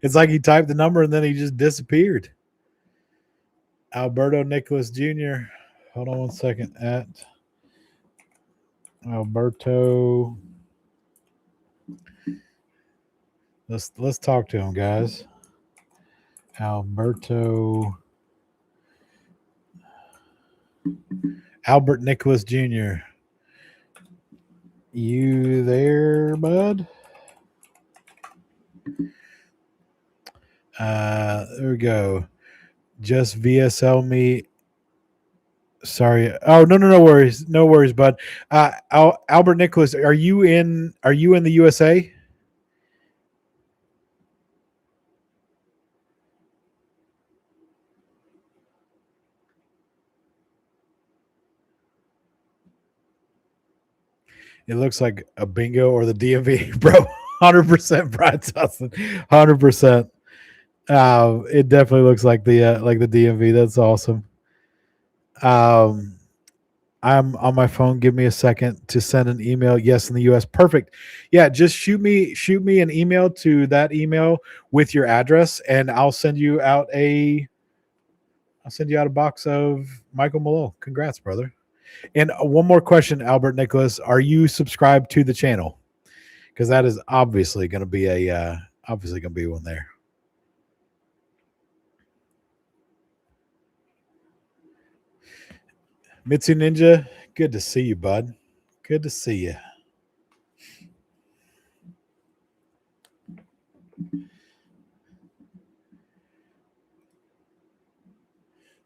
it's like he typed the number and then he just disappeared. Alberto Nicholas Jr. Hold on one second. At Alberto. Let's talk to him, guys. Albert Nicholas Jr. You there, bud? There we go. Just VSL me. Sorry. Oh, no worries, no worries, bud. Albert Nicholas, are you in the USA? It looks like a bingo or the DMV, bro. 100%, Brian Dawson. 100%. It definitely looks like the DMV. That's awesome. I'm on my phone. Give me a second to send an email. Yes, in the US. Perfect. Yeah, just shoot me an email to that email with your address, and I'll send you out a box of Michael Malul. Congrats, brother. And one more question, Albert Nicholas. Are you subscribed to the channel? Because that is obviously going to be one there. Mitsu Ninja, good to see you, bud. Good to see you.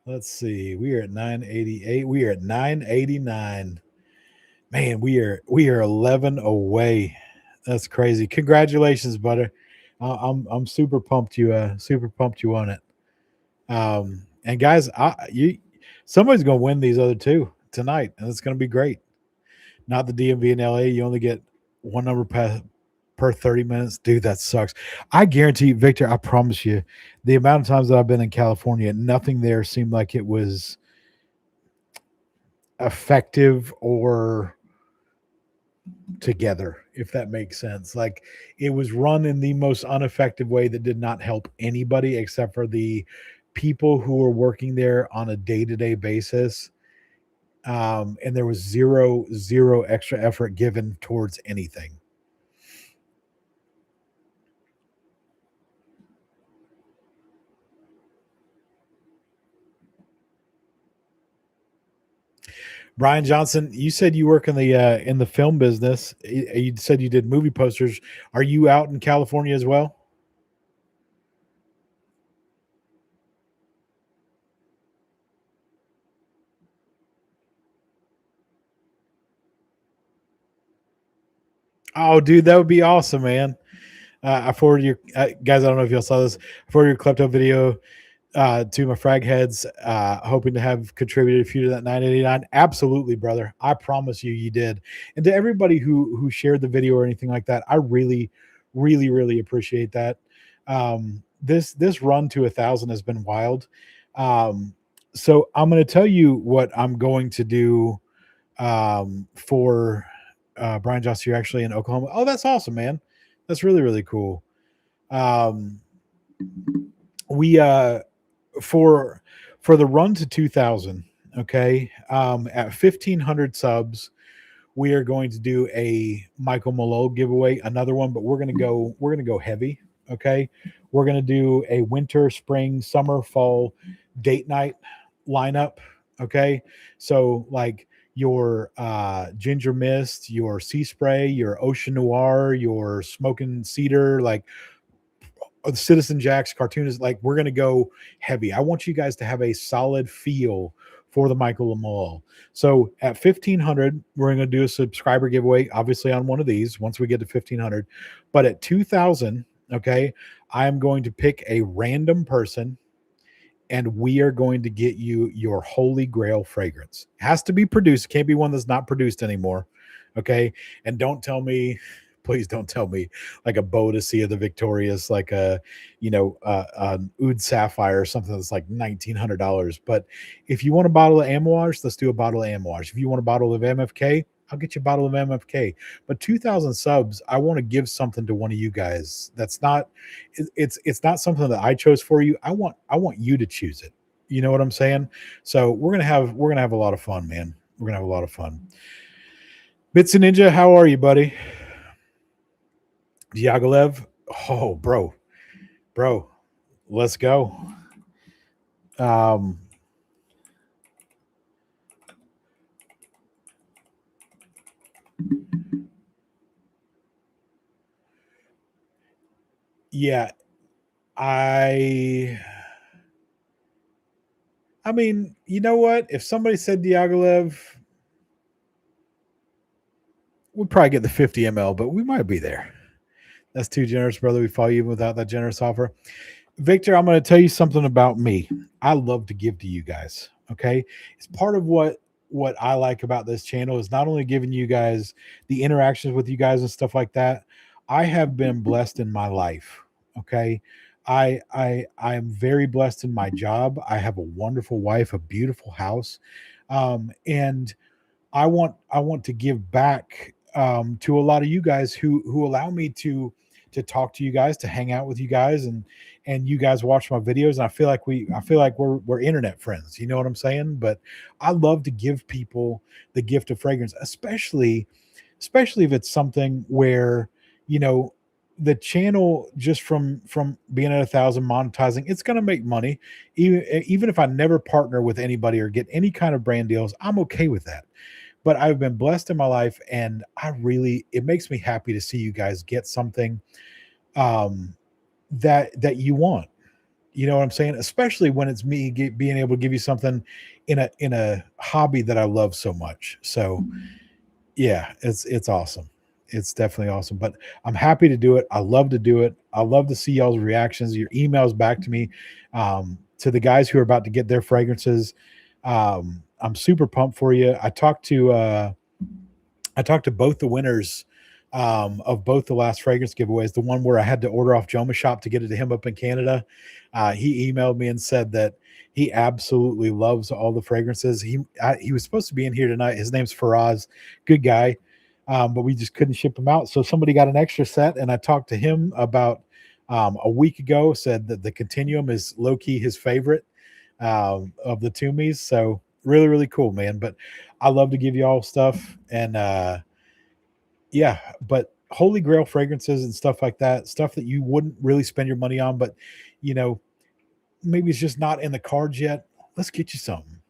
Let's see. We are at 988. We are at 989. Man, we are 11 away. That's crazy. Congratulations, butter. I'm super pumped you on it. And guys, somebody's gonna win these other two tonight, and it's gonna be great. Not the DMV in LA. You only get one number per 30 minutes. Dude, that sucks. I guarantee you, Victor, I promise you, the amount of times that I've been in California, nothing there seemed like it was effective or together, if that makes sense. Like, it was run in the most ineffective way that did not help anybody except for the people who were working there on a day-to-day basis. And there was zero extra effort given towards anything. Brian Johnson, you said you work in the film business. You said you did movie posters. Are you out in California as well? Oh, dude, that would be awesome, man. I forwarded your guys. I don't know if y'all saw this. I forwarded your klepto video to my frag heads, hoping to have contributed a few to that 989. Absolutely, brother. I promise you did. And to everybody who shared the video or anything like that, I really appreciate that. This run to 1,000 has been wild. So I'm going to tell you what I'm going to do for Brian Joss. You're actually in Oklahoma. Oh, that's awesome, man. That's really cool. We for the run to 2,000, okay, at 1,500 subs, we are going to do a Michael Malul giveaway, another one, but we're gonna go heavy. Okay, we're gonna do a winter, spring, summer, fall date night lineup. Okay, so like your ginger mist, your sea spray, your ocean noir, your smoking cedar, like the Citizen Jack's cartoonist, like we're going to go heavy. I want you guys to have a solid feel for the Michael Malul. So at 1,500, we're going to do a subscriber giveaway, obviously on one of these once we get to 1,500. But at 2,000, okay, I am going to pick a random person and we are going to get you your holy grail fragrance. It has to be produced. It can't be one that's not produced anymore. Okay. And don't tell me Please don't tell me like a Boadicea the Victorious, like a, an Oud Sapphire or something that's like $1,900. But if you want a bottle of Amouage, let's do a bottle of Amouage. If you want a bottle of MFK, I'll get you a bottle of MFK. But 2,000 subs, I want to give something to one of you guys. That's not, it's not something that I chose for you. I want you to choose it. You know what I'm saying? So we're gonna have a lot of fun, man. We're gonna have a lot of fun. Bits and Ninja, how are you, buddy? Diaghilev, oh, bro, let's go. Um, yeah, I, I mean, you know what? If somebody said Diaghilev, we'd probably get the 50 ml, but we might be there. That's too generous, brother. We follow you even without that generous offer. Victor, I'm going to tell you something about me. I love to give to you guys. Okay, it's part of what I like about this channel is not only giving you guys the interactions with you guys and stuff like that. I have been blessed in my life. Okay, I am very blessed in my job. I have a wonderful wife, a beautiful house, and I want to give back to a lot of you guys who allow me to talk to you guys, to hang out with you guys, and you guys watch my videos. And I feel like we're internet friends. You know what I'm saying? But I love to give people the gift of fragrance, especially if it's something where you know the channel just from being at 1,000 monetizing, it's going to make money. Even if I never partner with anybody or get any kind of brand deals, I'm okay with that. But I've been blessed in my life, and it makes me happy to see you guys get something um that you want. You know what I'm saying? Especially when it's me being able to give you something in a hobby that I love so much. So yeah, it's awesome. It's definitely awesome. But I'm happy to do it. I love to do it. I love to see y'all's reactions, your emails back to me, to the guys who are about to get their fragrances. I'm super pumped for you. I talked to both the winners of both the last fragrance giveaways. The one where I had to order off Joma Shop to get it to him up in Canada. He emailed me and said that he absolutely loves all the fragrances. He was supposed to be in here tonight. His name's Faraz, good guy, but we just couldn't ship him out. So somebody got an extra set, and I talked to him about a week ago. Said that the Continuum is low key his favorite of the Toomies. So really, really cool, man. But I love to give you all stuff, and yeah, but holy grail fragrances and stuff like that, stuff that you wouldn't really spend your money on, but you know, maybe it's just not in the cards yet. Let's get you something.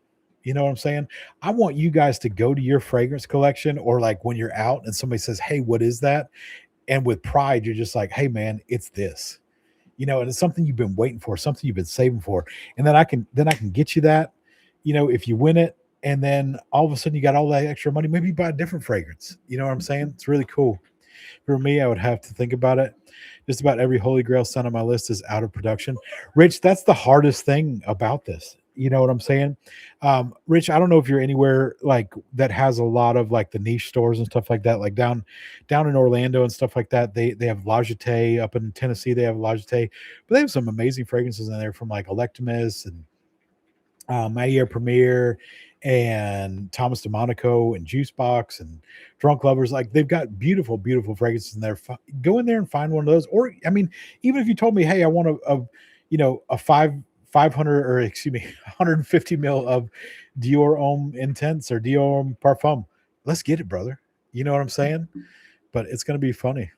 You know what I'm saying? I want you guys to go to your fragrance collection, or like when you're out and somebody says, "Hey, what is that?" And with pride, you're just like, "Hey, man, it's this." And it's something you've been waiting for, something you've been saving for, and then I can get you that. If you win it, and then all of a sudden you got all that extra money, maybe you buy a different fragrance. You know what I'm saying? It's really cool. For me, I would have to think about it. Just about every Holy Grail scent on my list is out of production. Rich, that's the hardest thing about this. You know what I'm saying? Rich, I don't know if you're anywhere like that has a lot of like the niche stores and stuff like that, like down in Orlando and stuff like that. They have La Jetée. Up in Tennessee, they have La Jetée, but they have some amazing fragrances in there from like Electimus and Maillard Premier and Thomas DeMonico and Juicebox and Drunk Lovers. Like they've got beautiful, beautiful fragrances in there. Go in there and find one of those. Or I mean, even if you told me, hey, I want a 500, or excuse me, 150 mil of Dior Homme Intense or Dior Homme Parfum, let's get it, brother. You know what I'm saying? But it's going to be funny.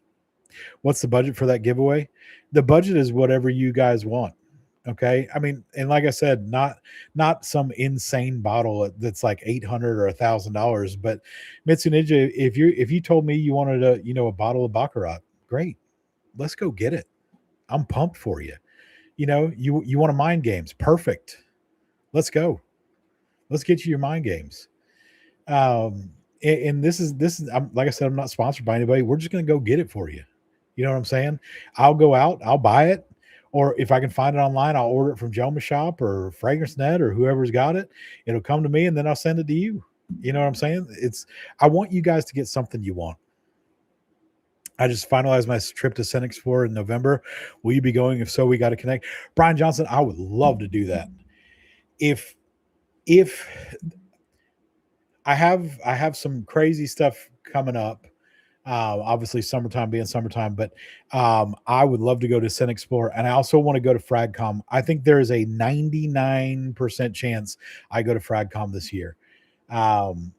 What's the budget for that giveaway? The budget is whatever you guys want. Okay. I mean, and like I said, not some insane bottle that's like 800 or $1,000. But Mitsu Ninja, if you told me you wanted a bottle of Baccarat, great. Let's go get it. I'm pumped for you. You want to mind games. Perfect. Let's go. Let's get you your mind games. And this is like I said, I'm not sponsored by anybody. We're just gonna go get it for you. You know what I'm saying? I'll go out, I'll buy it, or if I can find it online, I'll order it from Joma Shop or Fragrance Net or whoever's got it. It'll come to me, and then I'll send it to you. You know what I'm saying? I want you guys to get something you want. I just finalized my trip to Scent Explorer in November. Will you be going? If so, we got to connect. Brian Johnson, I would love to do that. If if I have some crazy stuff coming up. Obviously, summertime being summertime, but I would love to go to Scent Explorer, and I also want to go to Fragcom. I think there is a 99% chance I go to Fragcom this year. I'm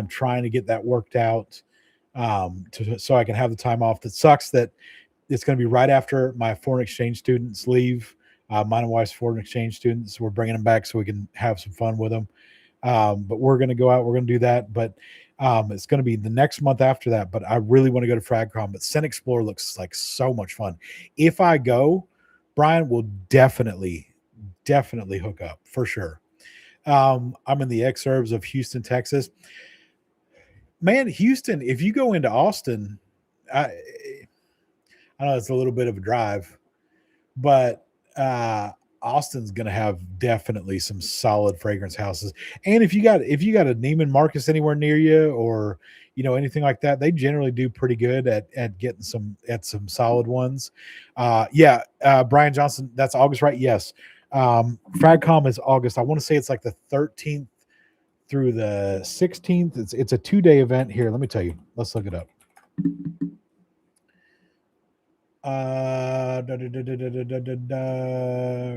trying to get that worked out, so I can have the time off. That sucks that it's going to be right after my foreign exchange students leave. Mine and wife's foreign exchange students. We're bringing them back so we can have some fun with them. But we're going to go out. We're going to do that. But it's going to be the next month after that. But I really want to go to FragCon. But Scent Explorer looks like so much fun. If I go, Brian will definitely hook up for sure. I'm in the exurbs of Houston, Texas. Man, Houston, if you go into Austin, I know it's a little bit of a drive, but Austin's going to have definitely some solid fragrance houses. And if you got a Neiman Marcus anywhere near you, or anything like that, they generally do pretty good at getting some solid ones. Yeah, Brian Johnson, that's August, right? Yes. Fragcom is August. I want to say it's like the 13th through the 16th. It's a 2-day event here. Let me tell you. Let's look it up.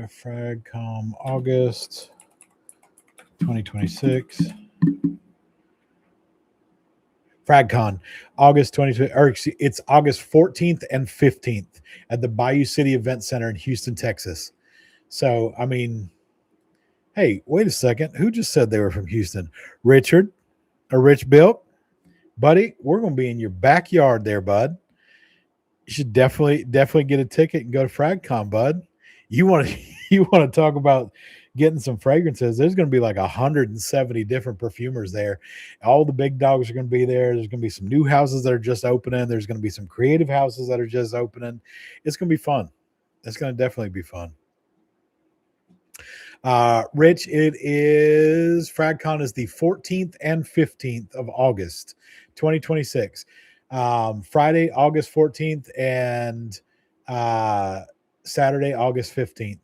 Fragcom August 2026. Fragcon August 2020, or it's August 14th and 15th at the Bayou City Event Center in Houston, Texas. So, I mean, hey, wait a second. Who just said they were from Houston? Richard or Rich Built? Buddy, we're going to be in your backyard there, bud. You should definitely get a ticket and go to FragCon, bud. You want to you want to talk about getting some fragrances? There's going to be like 170 different perfumers there. All the big dogs are going to be there. There's going to be some new houses that are just opening. There's going to be some creative houses that are just opening. It's going to be fun. It's going to definitely be fun. Rich, it is FragCon is the 14th and 15th of August, 2026. Friday, August 14th, and uh, Saturday, August 15th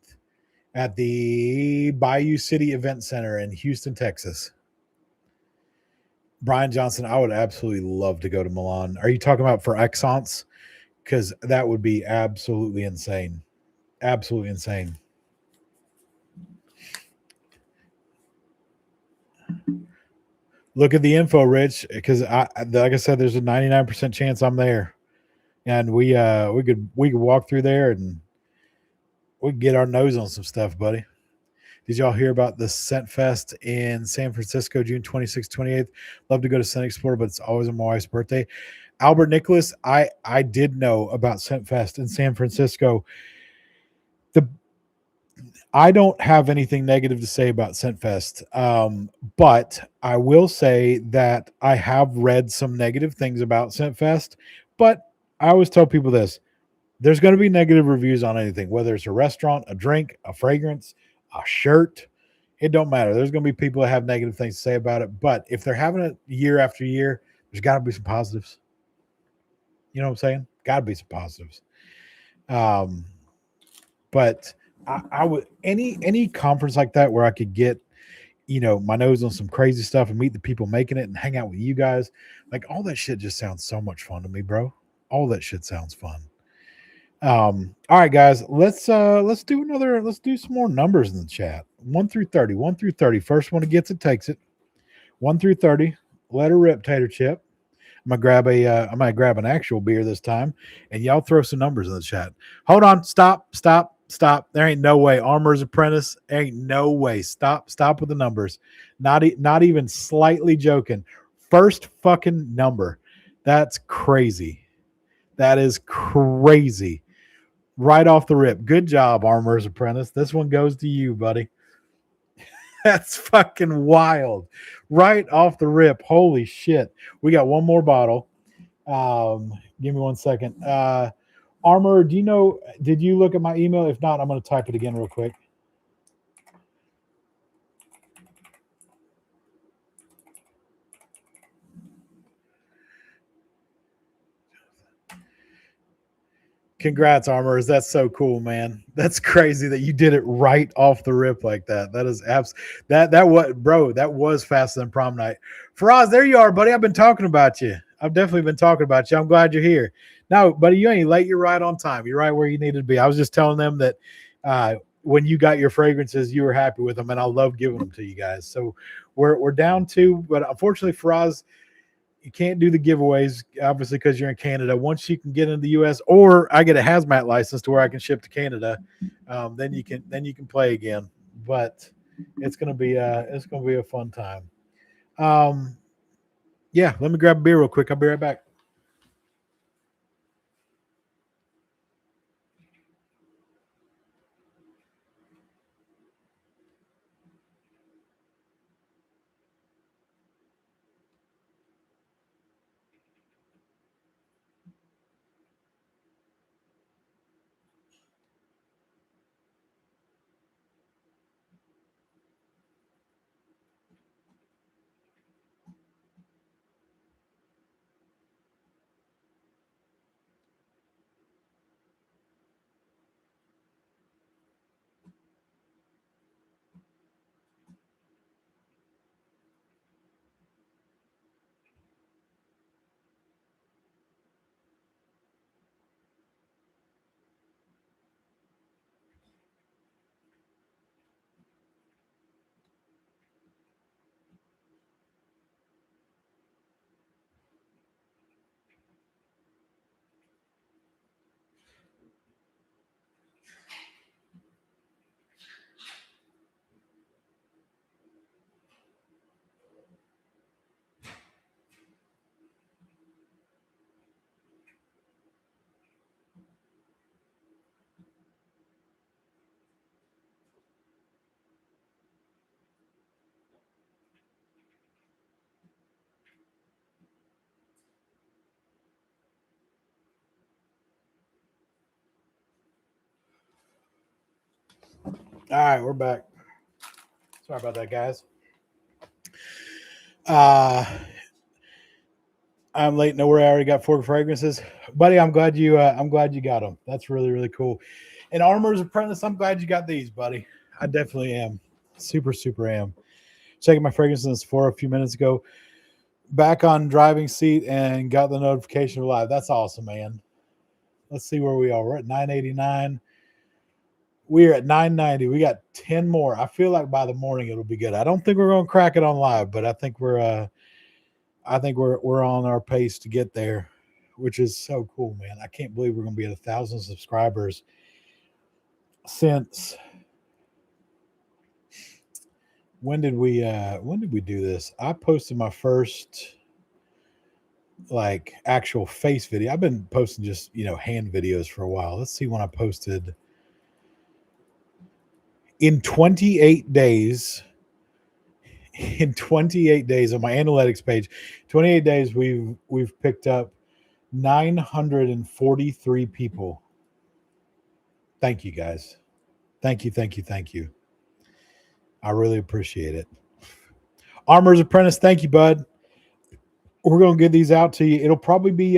at the Bayou City Event Center in Houston, Texas. Brian Johnson, I would absolutely love to go to Milan. Are you talking about for Exance? Because that would be absolutely insane. Absolutely insane. Look at the info, Rich, because like I said, there's a 99% chance I'm there, and we could walk through there and we could get our nose on some stuff, buddy. Did y'all hear about the Scent Fest in San Francisco, June 26th, 28th? Love to go to Scent Explorer, but it's always on my wife's birthday. Albert Nicholas, I did know about Scent Fest in San Francisco. The I don't have anything negative to say about Scentfest, but I will say that I have read some negative things about Scentfest. But I always tell people this: there's going to be negative reviews on anything, whether it's a restaurant, a drink, a fragrance, a shirt. It don't matter. There's going to be people that have negative things to say about it. But if they're having it year after year, there's got to be some positives. You know what I'm saying? Got to be some positives. Um, but I would any conference like that where I could get my nose on some crazy stuff and meet the people making it and hang out with you guys, like all that shit just sounds so much fun to me, bro. All that shit sounds fun. All right, guys, let's do some more numbers in the chat. 1 through 30. 1 through 30. First one that gets it takes it. 1 through 30. Let her rip, Tater Chip. I might grab an actual beer this time, and y'all throw some numbers in the chat. Hold on, stop. There ain't no way. Armor's Apprentice, ain't no way. Stop with the numbers. Not even slightly joking. First fucking number. That's crazy. That is crazy. Right off the rip. Good job, Armor's Apprentice. This one goes to you, buddy. That's fucking wild. Right off the rip. Holy shit. We got one more bottle. Give me 1 second. Armor, did you look at my email? If not, I'm going to type it again real quick. Congrats, Armors. That's so cool, man. That's crazy that you did it right off the rip like that. That is that what bro, that was faster than prom night. Faraz, there you are, buddy. I've been talking about you. I've definitely been talking about you. I'm glad you're here. No, buddy, you ain't late. You're right on time. You're right where you needed to be. I was just telling them that when you got your fragrances, you were happy with them, and I love giving them to you guys. So we're down to, but unfortunately, Faraz, you can't do the giveaways, obviously, because you're in Canada. Once you can get into the U.S. or I get a hazmat license to where I can ship to Canada, then you can play again. But it's gonna be a fun time. Um, yeah, let me grab a beer real quick. I'll be right back. All right, we're back. Sorry about that, guys. Uh, I'm late. Nowhere. I already got 4 fragrances, buddy. I'm glad you got them. That's really really cool. And Armor's Apprentice, I'm glad you got these, buddy. I definitely am. Super super am. Checking my fragrances for a few minutes ago. Back on driving seat and got the notification of live. That's awesome, man. Let's see where we are. We're at 989. We're at 990. We got 10 more. I feel like by the morning it'll be good. I don't think we're going to crack it on live, but I think we're on our pace to get there, which is so cool, man. I can't believe we're going to be at 1,000 subscribers since when did we do this? I posted my first like actual face video. I've been posting just, hand videos for a while. Let's see when I posted in 28 days. In 28 days on my analytics page, 28 days we've picked up 943 people. Thank you guys. Thank you, thank you, thank you. I really appreciate it. Armor's Apprentice, thank you, bud. We're gonna get these out to you. It'll probably be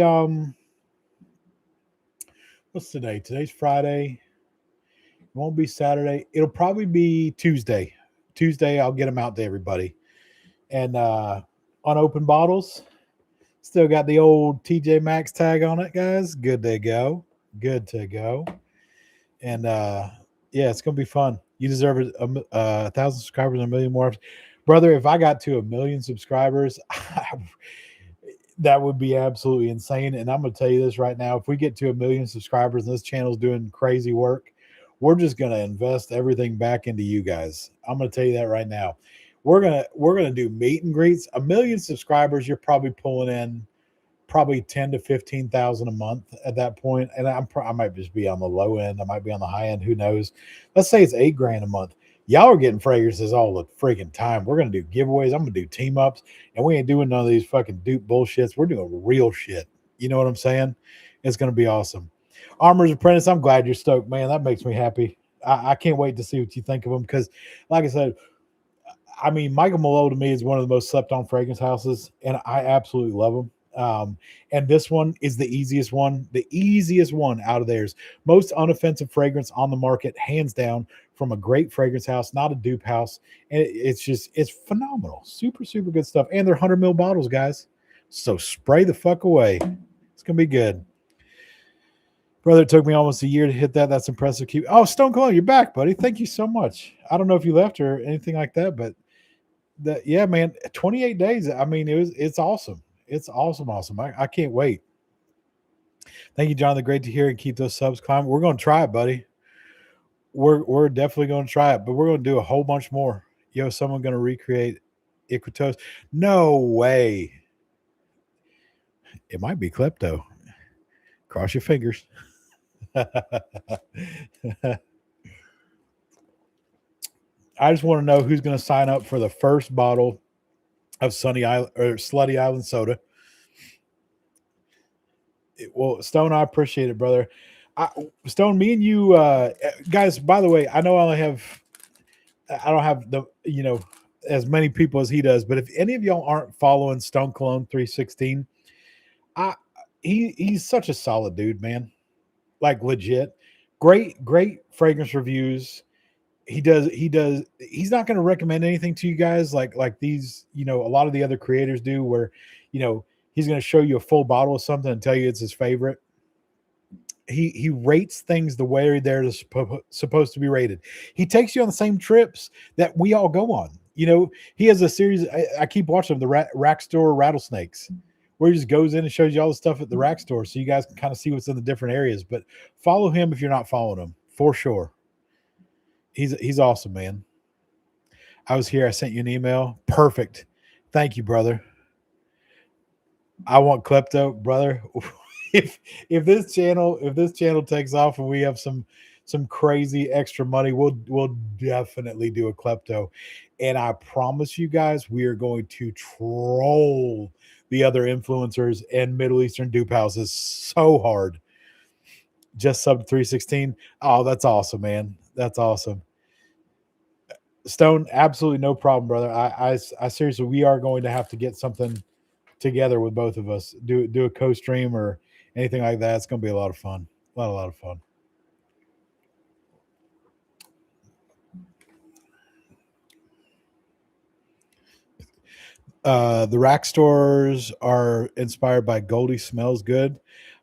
what's today? Today's Friday. It won't be Saturday. It'll probably be Tuesday. Tuesday, I'll get them out to everybody. And on open bottles, still got the old TJ Maxx tag on it, guys. Good to go. Good to go. And yeah, it's gonna be fun. You deserve it. 1,000 subscribers and a million more, brother. If I got to a million subscribers, that would be absolutely insane. And I'm gonna tell you this right now: if we get to a million subscribers and this channel's doing crazy work, we're just gonna invest everything back into you guys. I'm gonna tell you that right now. We're gonna do meet and greets. A million subscribers, you're probably pulling in probably 10 to 15,000 a month at that point. And I might just be on the low end. I might be on the high end. Who knows? Let's say it's 8 grand a month. Y'all are getting fragrances all the freaking time. We're going to do giveaways. I'm going to do team ups, and we ain't doing none of these fucking dupe bullshits. We're doing real shit. You know what I'm saying? It's going to be awesome. Armor's Apprentice, I'm glad you're stoked, man. That makes me happy. I can't wait to see what you think of them because, like I said, I mean, Michael Malul to me is one of the most slept on fragrance houses, and I absolutely love them. And this one is the easiest one out of theirs. Most unoffensive fragrance on the market, hands down, from a great fragrance house, not a dupe house. And it's phenomenal. Super, super good stuff. And they're 100 ml bottles, guys. So spray the fuck away. It's going to be good. Brother, it took me almost a year to hit that. That's impressive. Keep. Oh, Stone Cold, you're back, buddy. Thank you so much. I don't know if you left or anything like that, but yeah, man, 28 days. I mean, it's awesome. It's awesome, awesome. I can't wait. Thank you, Jonathan. Great to hear and keep those subs climbing. We're going to try it, buddy. We're definitely going to try it, but we're going to do a whole bunch more. Yo, someone going to recreate Iquitos? No way. It might be Klepto. Cross your fingers. I just want to know who's going to sign up for the first bottle of Sunny Island or Slutty Island soda. Well, Stone, I appreciate it, brother. Stone, me and you, guys. By the way, I know I don't have the as many people as he does, but if any of y'all aren't following Stone Cologne 316, I he's such a solid dude, man. Like legit, great fragrance reviews. He's not going to recommend anything to you guys like these, a lot of the other creators do, where he's going to show you a full bottle of something and tell you it's his favorite. He rates things the way they're supposed to be rated. He takes you on the same trips that we all go on. He has a series. I keep watching them, the rack store rattlesnakes, where he just goes in and shows you all the stuff at the rack store, so you guys can kind of see what's in the different areas. But follow him if you're not following him, for sure. He's awesome, man. I was here. I sent you an email. Perfect. Thank you, brother. I want Klepto, brother. if this channel takes off and we have some crazy extra money, we'll definitely do a Klepto. And I promise you guys, we are going to troll the other influencers and Middle Eastern dupe houses so hard. Just sub 316. Oh, that's awesome, man. That's awesome. Stone, absolutely no problem, brother. I seriously, we are going to have to get something together with both of us. Do a co-stream or anything like that. It's going to be a lot of fun. A lot of fun. The rack stores are inspired by Goldie Smells Good.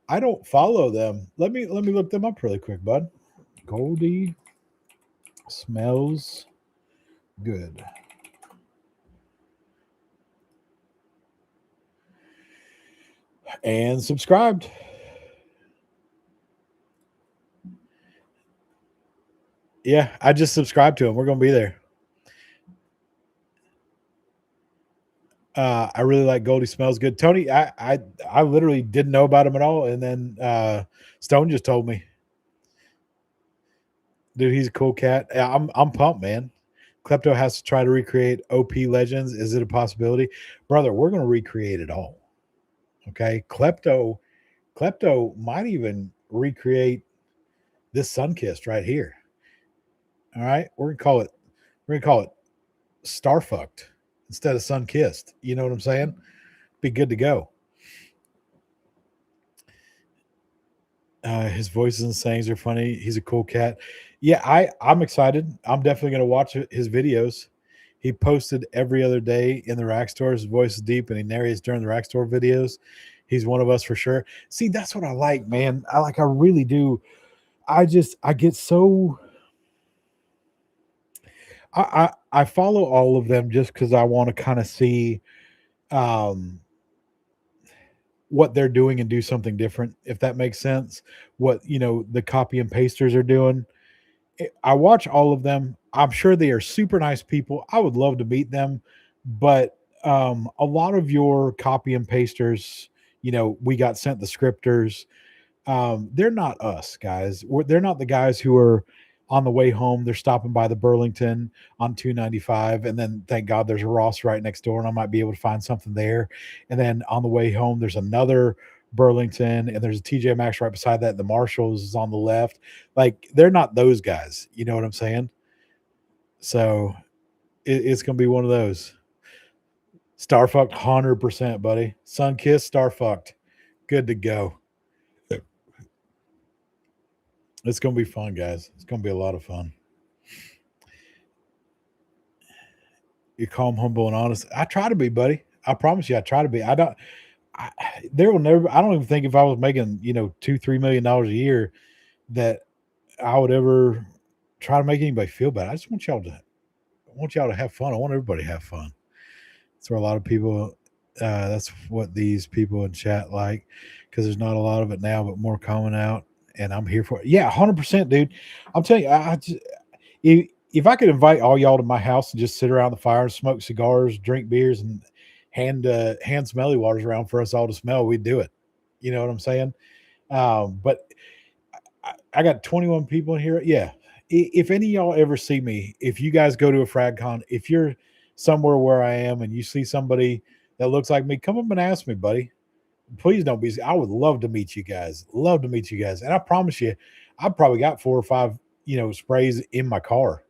I don't follow them. Let me look them up really quick, bud. Goldie Smells Good. And subscribed. Yeah, I just subscribed to him. We're going to be there. I really like Goldie Smells Good. Tony, I literally didn't know about him at all, and then Stone just told me. Dude, he's a cool cat. I'm pumped, man. Klepto has to try to recreate OP Legends. Is it a possibility? Brother, we're going to recreate it all. Okay? Klepto might even recreate this Sunkissed right here. All right? We're going to call it Starfucked instead of Sunkissed. You know what I'm saying? Be good to go. His voices and sayings are funny. He's a cool cat. Yeah, I'm excited. I'm definitely going to watch his videos. He posted every other day in the rack store. His voice is deep and he narrates during the rack store videos. He's one of us for sure. See, that's what I like, man. I really do. I get so I follow all of them just because I want to kind of see what they're doing and do something different, if that makes sense. What the copy and pasters are doing. I watch all of them. I'm sure they are super nice people. I would love to meet them, but a lot of your copy and pasters, we got sent the scripters. They're not us, guys. They're not the guys who are on the way home. They're stopping by the Burlington on 295, and then thank God there's a Ross right next door, and I might be able to find something there. And then on the way home, there's another Burlington, and there's a TJ Maxx right beside that. The Marshalls is on the left. Like, they're not those guys. You know what I'm saying? So it's going to be one of those. Star fucked 100%, buddy. Sun kissed, star fucked. Good to go. It's gonna be fun, guys. It's gonna be a lot of fun. You're calm, humble, and honest. I try to be, buddy. I promise you, I try to be. I don't. I, there will never. I don't even think if I was making $2-3 million a year that I would ever try to make anybody feel bad. I just want y'all to. I want y'all to have fun. I want everybody to have fun. That's where a lot of people. That's what these people in chat like, because there's not a lot of it now, but more coming out, and I'm here for it. Yeah, 100%, dude. I'm telling you, if I could invite all y'all to my house and just sit around the fire and smoke cigars, drink beers, and hand smelly waters around for us all to smell, we'd do it. You know what I'm saying? But I got 21 people in here. Yeah. If any of y'all ever see me, if you guys go to a frag con, if you're somewhere where I am and you see somebody that looks like me, come up and ask me, buddy. Please don't be. I would love to meet you guys. Love to meet you guys. And I promise you, I've probably got 4 or 5, sprays in my car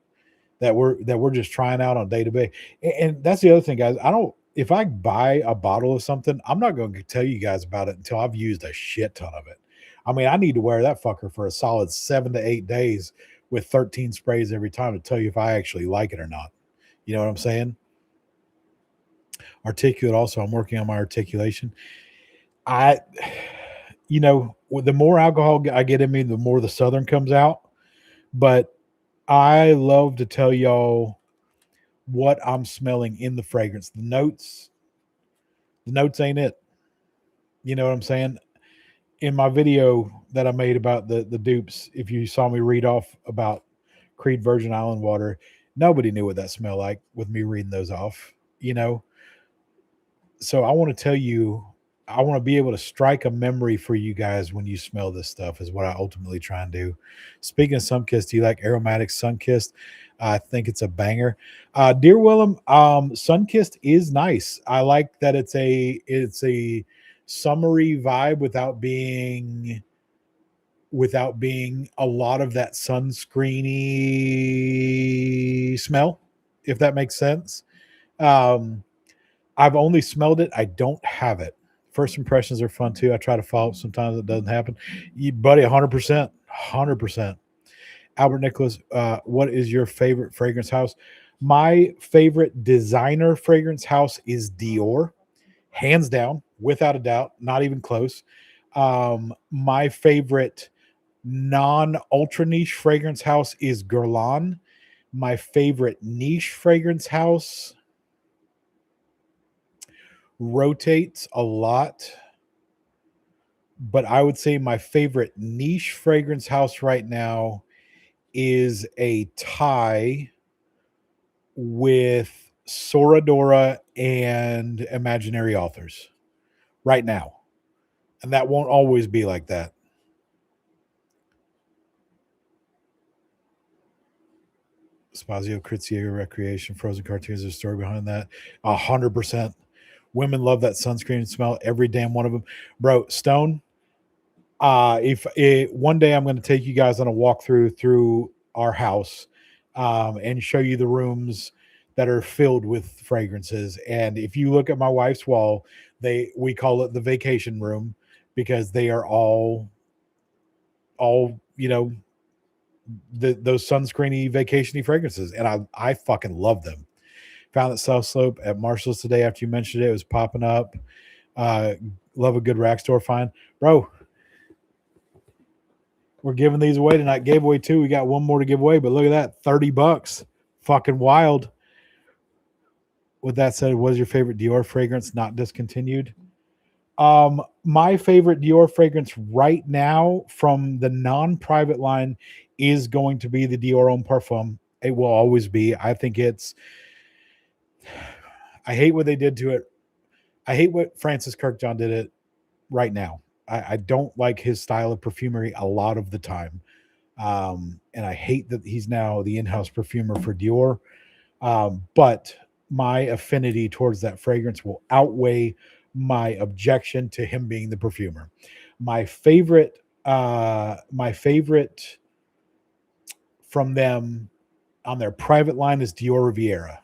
that we're just trying out on day to day. And that's the other thing, guys. I don't. If I buy a bottle of something, I'm not going to tell you guys about it until I've used a shit ton of it. I mean, I need to wear that fucker for a solid 7 to 8 days with 13 sprays every time to tell you if I actually like it or not. You know what I'm saying? Articulate. Also, I'm working on my articulation. I, the more alcohol I get in me, the more the Southern comes out. But I love to tell y'all what I'm smelling in the fragrance. The notes ain't it. You know what I'm saying? In my video that I made about the dupes, if you saw me read off about Creed Virgin Island water, nobody knew what that smelled like with me reading those off, you know? So I want to tell you, I want to be able to strike a memory for you guys when you smell this stuff is what I ultimately try and do. Speaking of Sunkissed, do you like aromatic Sunkissed? I think it's a banger. Dear Willem, Sunkissed is nice. I like that it's a summery vibe without being a lot of that sunscreeny smell, if that makes sense. Um, I've only smelled it. I don't have it. First impressions are fun too. I try to follow up. Sometimes it doesn't happen. Buddy, 100%. 100%. Albert Nicholas, what is your favorite fragrance house? My favorite designer fragrance house is Dior, hands down, without a doubt, not even close. My favorite non ultra niche fragrance house is Guerlain. My favorite niche fragrance house rotates a lot, but I would say my favorite niche fragrance house right now is a tie with Soradora and Imaginary Authors right now. And that won't always be like that. Spazio, Kritziego, Recreation, Frozen Cartoons, there's a story behind that. 100%. Women love that sunscreen smell, every damn one of them. Bro, Stone, if one day I'm going to take you guys on a walkthrough through our house and show you the rooms that are filled with fragrances. And if you look at my wife's wall, we call it the vacation room because they are all those sunscreeny vacationy fragrances, and I fucking love them. Found that South Slope at Marshall's today after you mentioned it. It was popping up. Uh, love a good rack store find, bro. We're giving these away tonight. Gave away 2. We got one more to give away, but look at that, $30. Fucking wild. With that said, what is your favorite Dior fragrance not discontinued? My favorite Dior fragrance right now from the non-private line is going to be the Dior Homme Parfum. It will always be. I hate what they did to it. I hate what Francis Kirkjohn did it right now. I don't like his style of perfumery a lot of the time. And I hate that he's now the in-house perfumer for Dior. But my affinity towards that fragrance will outweigh my objection to him being the perfumer. My favorite from them on their private line is Dior Riviera.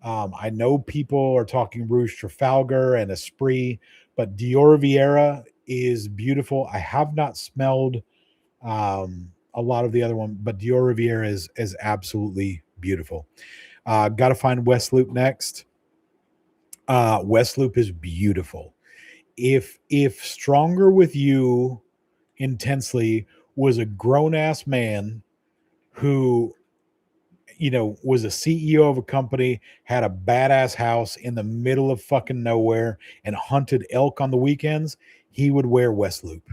I know people are talking Rouge Trafalgar and Esprit, but Dior Riviera is beautiful. I have not smelled a lot of the other one, but Dior Riviera is absolutely beautiful. Got to find West Loop next. West Loop is beautiful. If Stronger with You intensely was a grown ass man who was a CEO of a company, had a badass house in the middle of fucking nowhere, and hunted elk on the weekends, he would wear West Loop.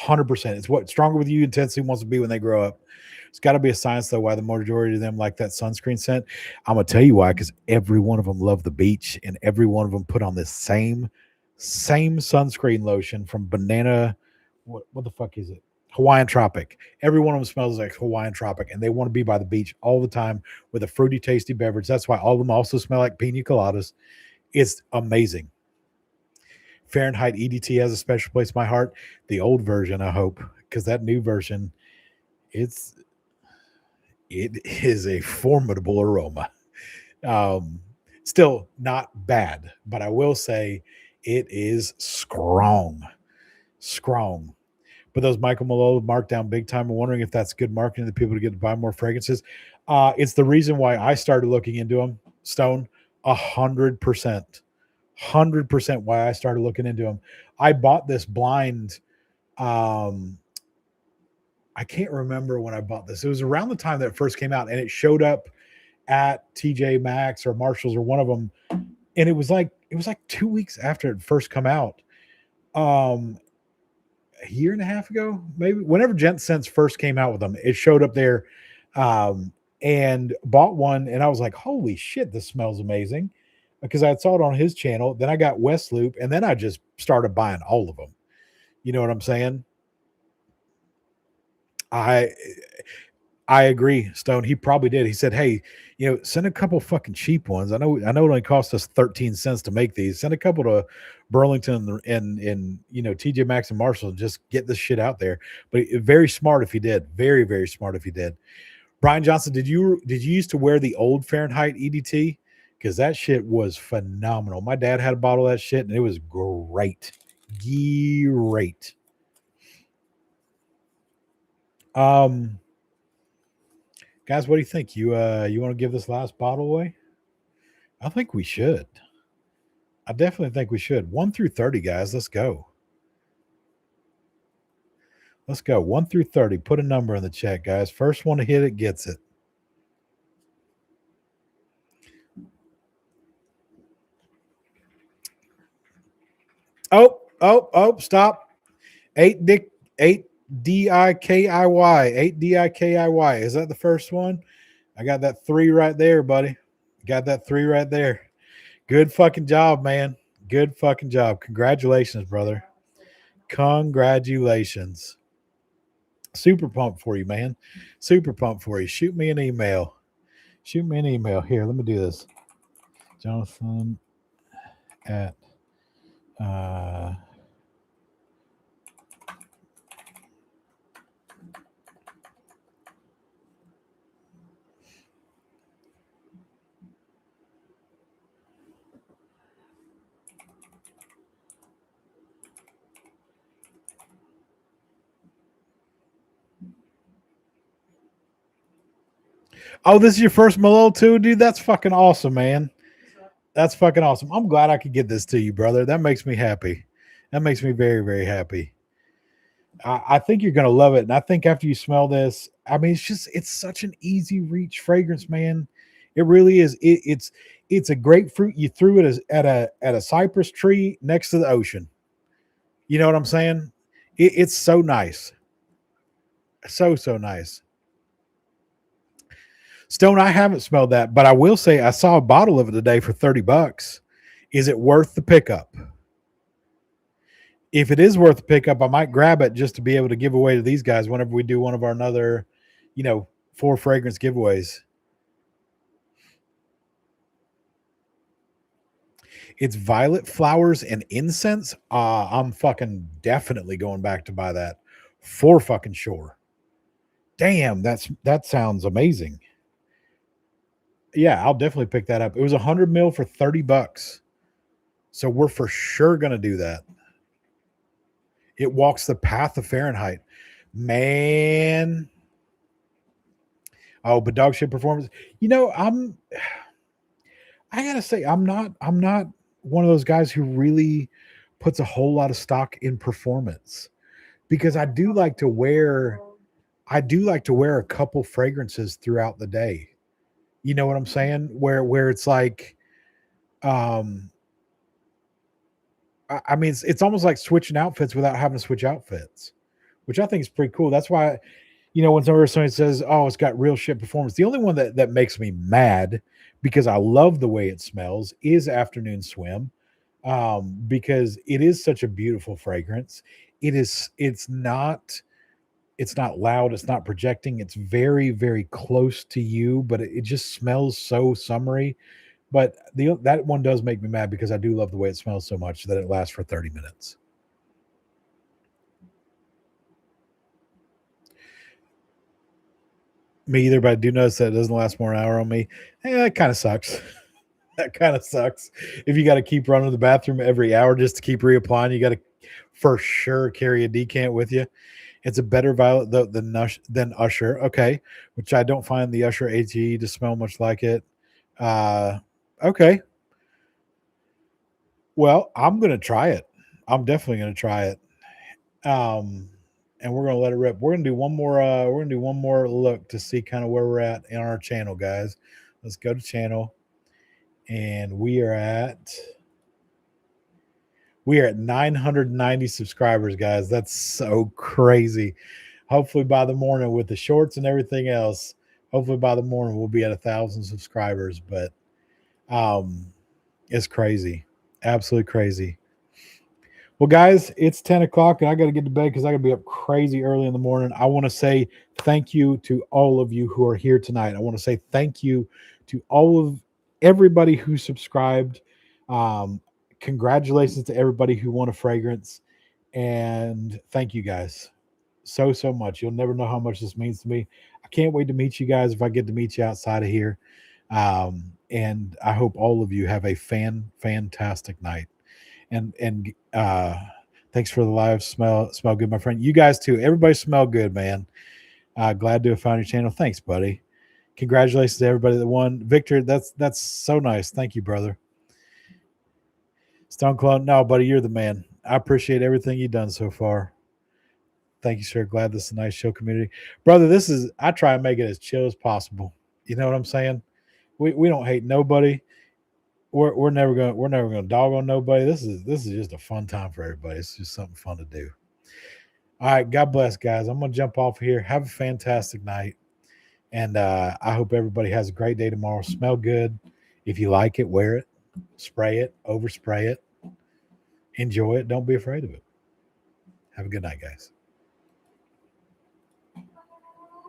100%. It's what Stronger with You intensely wants to be when they grow up. It's got to be a science, though, why the majority of them like that sunscreen scent. I'm going to tell you why, because every one of them love the beach, and every one of them put on this same sunscreen lotion from Banana. What the fuck is it? Hawaiian Tropic. Every one of them smells like Hawaiian Tropic, and they want to be by the beach all the time with a fruity, tasty beverage. That's why all of them also smell like pina coladas. It's amazing. Fahrenheit EDT has a special place in my heart. The old version, I hope, because that new version, it's it is a formidable aroma. Um, Still not bad, but I will say it is strong, strong. But those Michael Malul marked down big time. I'm wondering if that's good marketing to people to get to buy more fragrances. It's the reason why I started looking into them. Stone, 100%, 100% why I started looking into them. I bought this blind. Um, I can't remember when I bought this. It was around the time that it first came out, and it showed up at TJ Maxx or Marshalls or one of them, and it was like 2 weeks after it first come out. Um, a year and a half ago, maybe whenever Gent Sense first came out with them, it showed up there, um, and bought one, and I was like, "Holy shit, this smells amazing!" Because I saw it on his channel. Then I got West Loop, and then I just started buying all of them. You know what I'm saying? I I agree, Stone. He probably did. He said, "Hey, send a couple fucking cheap ones. I know it only cost us 13 cents to make these. Send a couple to Burlington and TJ Maxx and Marshall and just get this shit out there." But very smart if he did. Very, very smart if he did. Brian Johnson, did you used to wear the old Fahrenheit EDT? Because that shit was phenomenal. My dad had a bottle of that shit and it was great. Great. Um, Guys, what do you think? You want to give this last bottle away? I think we should. I definitely think we should. 1 through 30, guys. Let's go. Let's go. 1 through 30. Put a number in the chat, guys. First one to hit it gets it. Oh, stop. 8 DIKIY. 8 DIKIY. Is that the first one? I got that 3 right there, buddy. Got that 3 right there. Good fucking job, man. Good fucking job. Congratulations, brother. Congratulations. Super pumped for you, man. Super pumped for you. Shoot me an email. Shoot me an email. Here, let me do this. Jonathan at uh Oh, this is your first Malone too, dude. That's fucking awesome, man. That's fucking awesome. I'm glad I could get this to you, brother. That makes me happy. That makes me very, very happy. I think you're gonna love it. And I think after you smell this, I mean, it's such an easy reach fragrance, man. It really is. It's a grapefruit. You threw it at a cypress tree next to the ocean. You know what I'm saying? It's so nice. So nice. Stone, I haven't smelled that, but I will say I saw a bottle of it today for $30. Is it worth the pickup? If it is worth the pickup, I might grab it just to be able to give away to these guys whenever we do one of our another, 4 fragrance giveaways. It's violet flowers and incense. I'm fucking definitely going back to buy that for fucking sure. Damn, that sounds amazing. Yeah, I'll definitely pick that up. It was 100 mil for $30. So we're for sure going to do that. It walks the path of Fahrenheit. Man. Oh, but dog shit performance. You know, I gotta say, I'm not one of those guys who really puts a whole lot of stock in performance because Oh, I do like to wear a couple fragrances throughout the day. You know what I'm saying? Where it's like, um, I mean, it's almost like switching outfits without having to switch outfits, which I think is pretty cool. That's why, you know, whenever somebody says, "Oh, it's got real shit performance," the only one that makes me mad because I love the way it smells is Afternoon Swim, because it is such a beautiful fragrance. It's not loud, it's not projecting, it's very, very close to you, but it just smells so summery. But that one does make me mad because I do love the way it smells so much that it lasts for 30 minutes. Me either, but I do notice that it doesn't last more than an hour on me. That kind of sucks. That kind of sucks. If you got to keep running to the bathroom every hour just to keep reapplying, you got to for sure carry a decant with you. It's a better violet than Usher. Okay, which I don't find the Usher ATE to smell much like it. Uh, okay, well, I'm gonna try it. I'm definitely gonna try it. Um, and we're gonna let it rip. We're gonna do one more. We're gonna do one more look to see kind of where we're at in our channel, guys. Let's go to channel, and we are at 990 subscribers, guys. That's so crazy. Hopefully by the morning with the shorts and everything else, hopefully by the morning we'll be at 1,000 subscribers. But um, it's crazy, absolutely crazy. Well, guys, it's 10 o'clock and I got to get to bed because I got to be up crazy early in the morning. I want to say thank you to all of you who are here tonight. I want to say thank you to all of everybody who subscribed. Um, Congratulations to everybody who won a fragrance. And thank you guys so, so much. You'll never know how much this means to me. I can't wait to meet you guys if I get to meet you outside of here. And I hope all of you have a fantastic night and thanks for the live smell good, my friend. You guys too, everybody smell good, man. Glad to have found your channel. Thanks, buddy. Congratulations to everybody that won. Victor, that's so nice. Thank you, brother. Stone Clone, no, buddy, you're the man. I appreciate everything you've done so far. Thank you, sir. Glad this is a nice show community, brother. I try and make it as chill as possible. You know what I'm saying? We don't hate nobody. We're never gonna dog on nobody. This is just a fun time for everybody. It's just something fun to do. All right, God bless, guys. I'm gonna jump off here. Have a fantastic night, and I hope everybody has a great day tomorrow. Smell good. If you like it, wear it, spray it, overspray it, enjoy it. Don't be afraid of it. Have a good night, guys.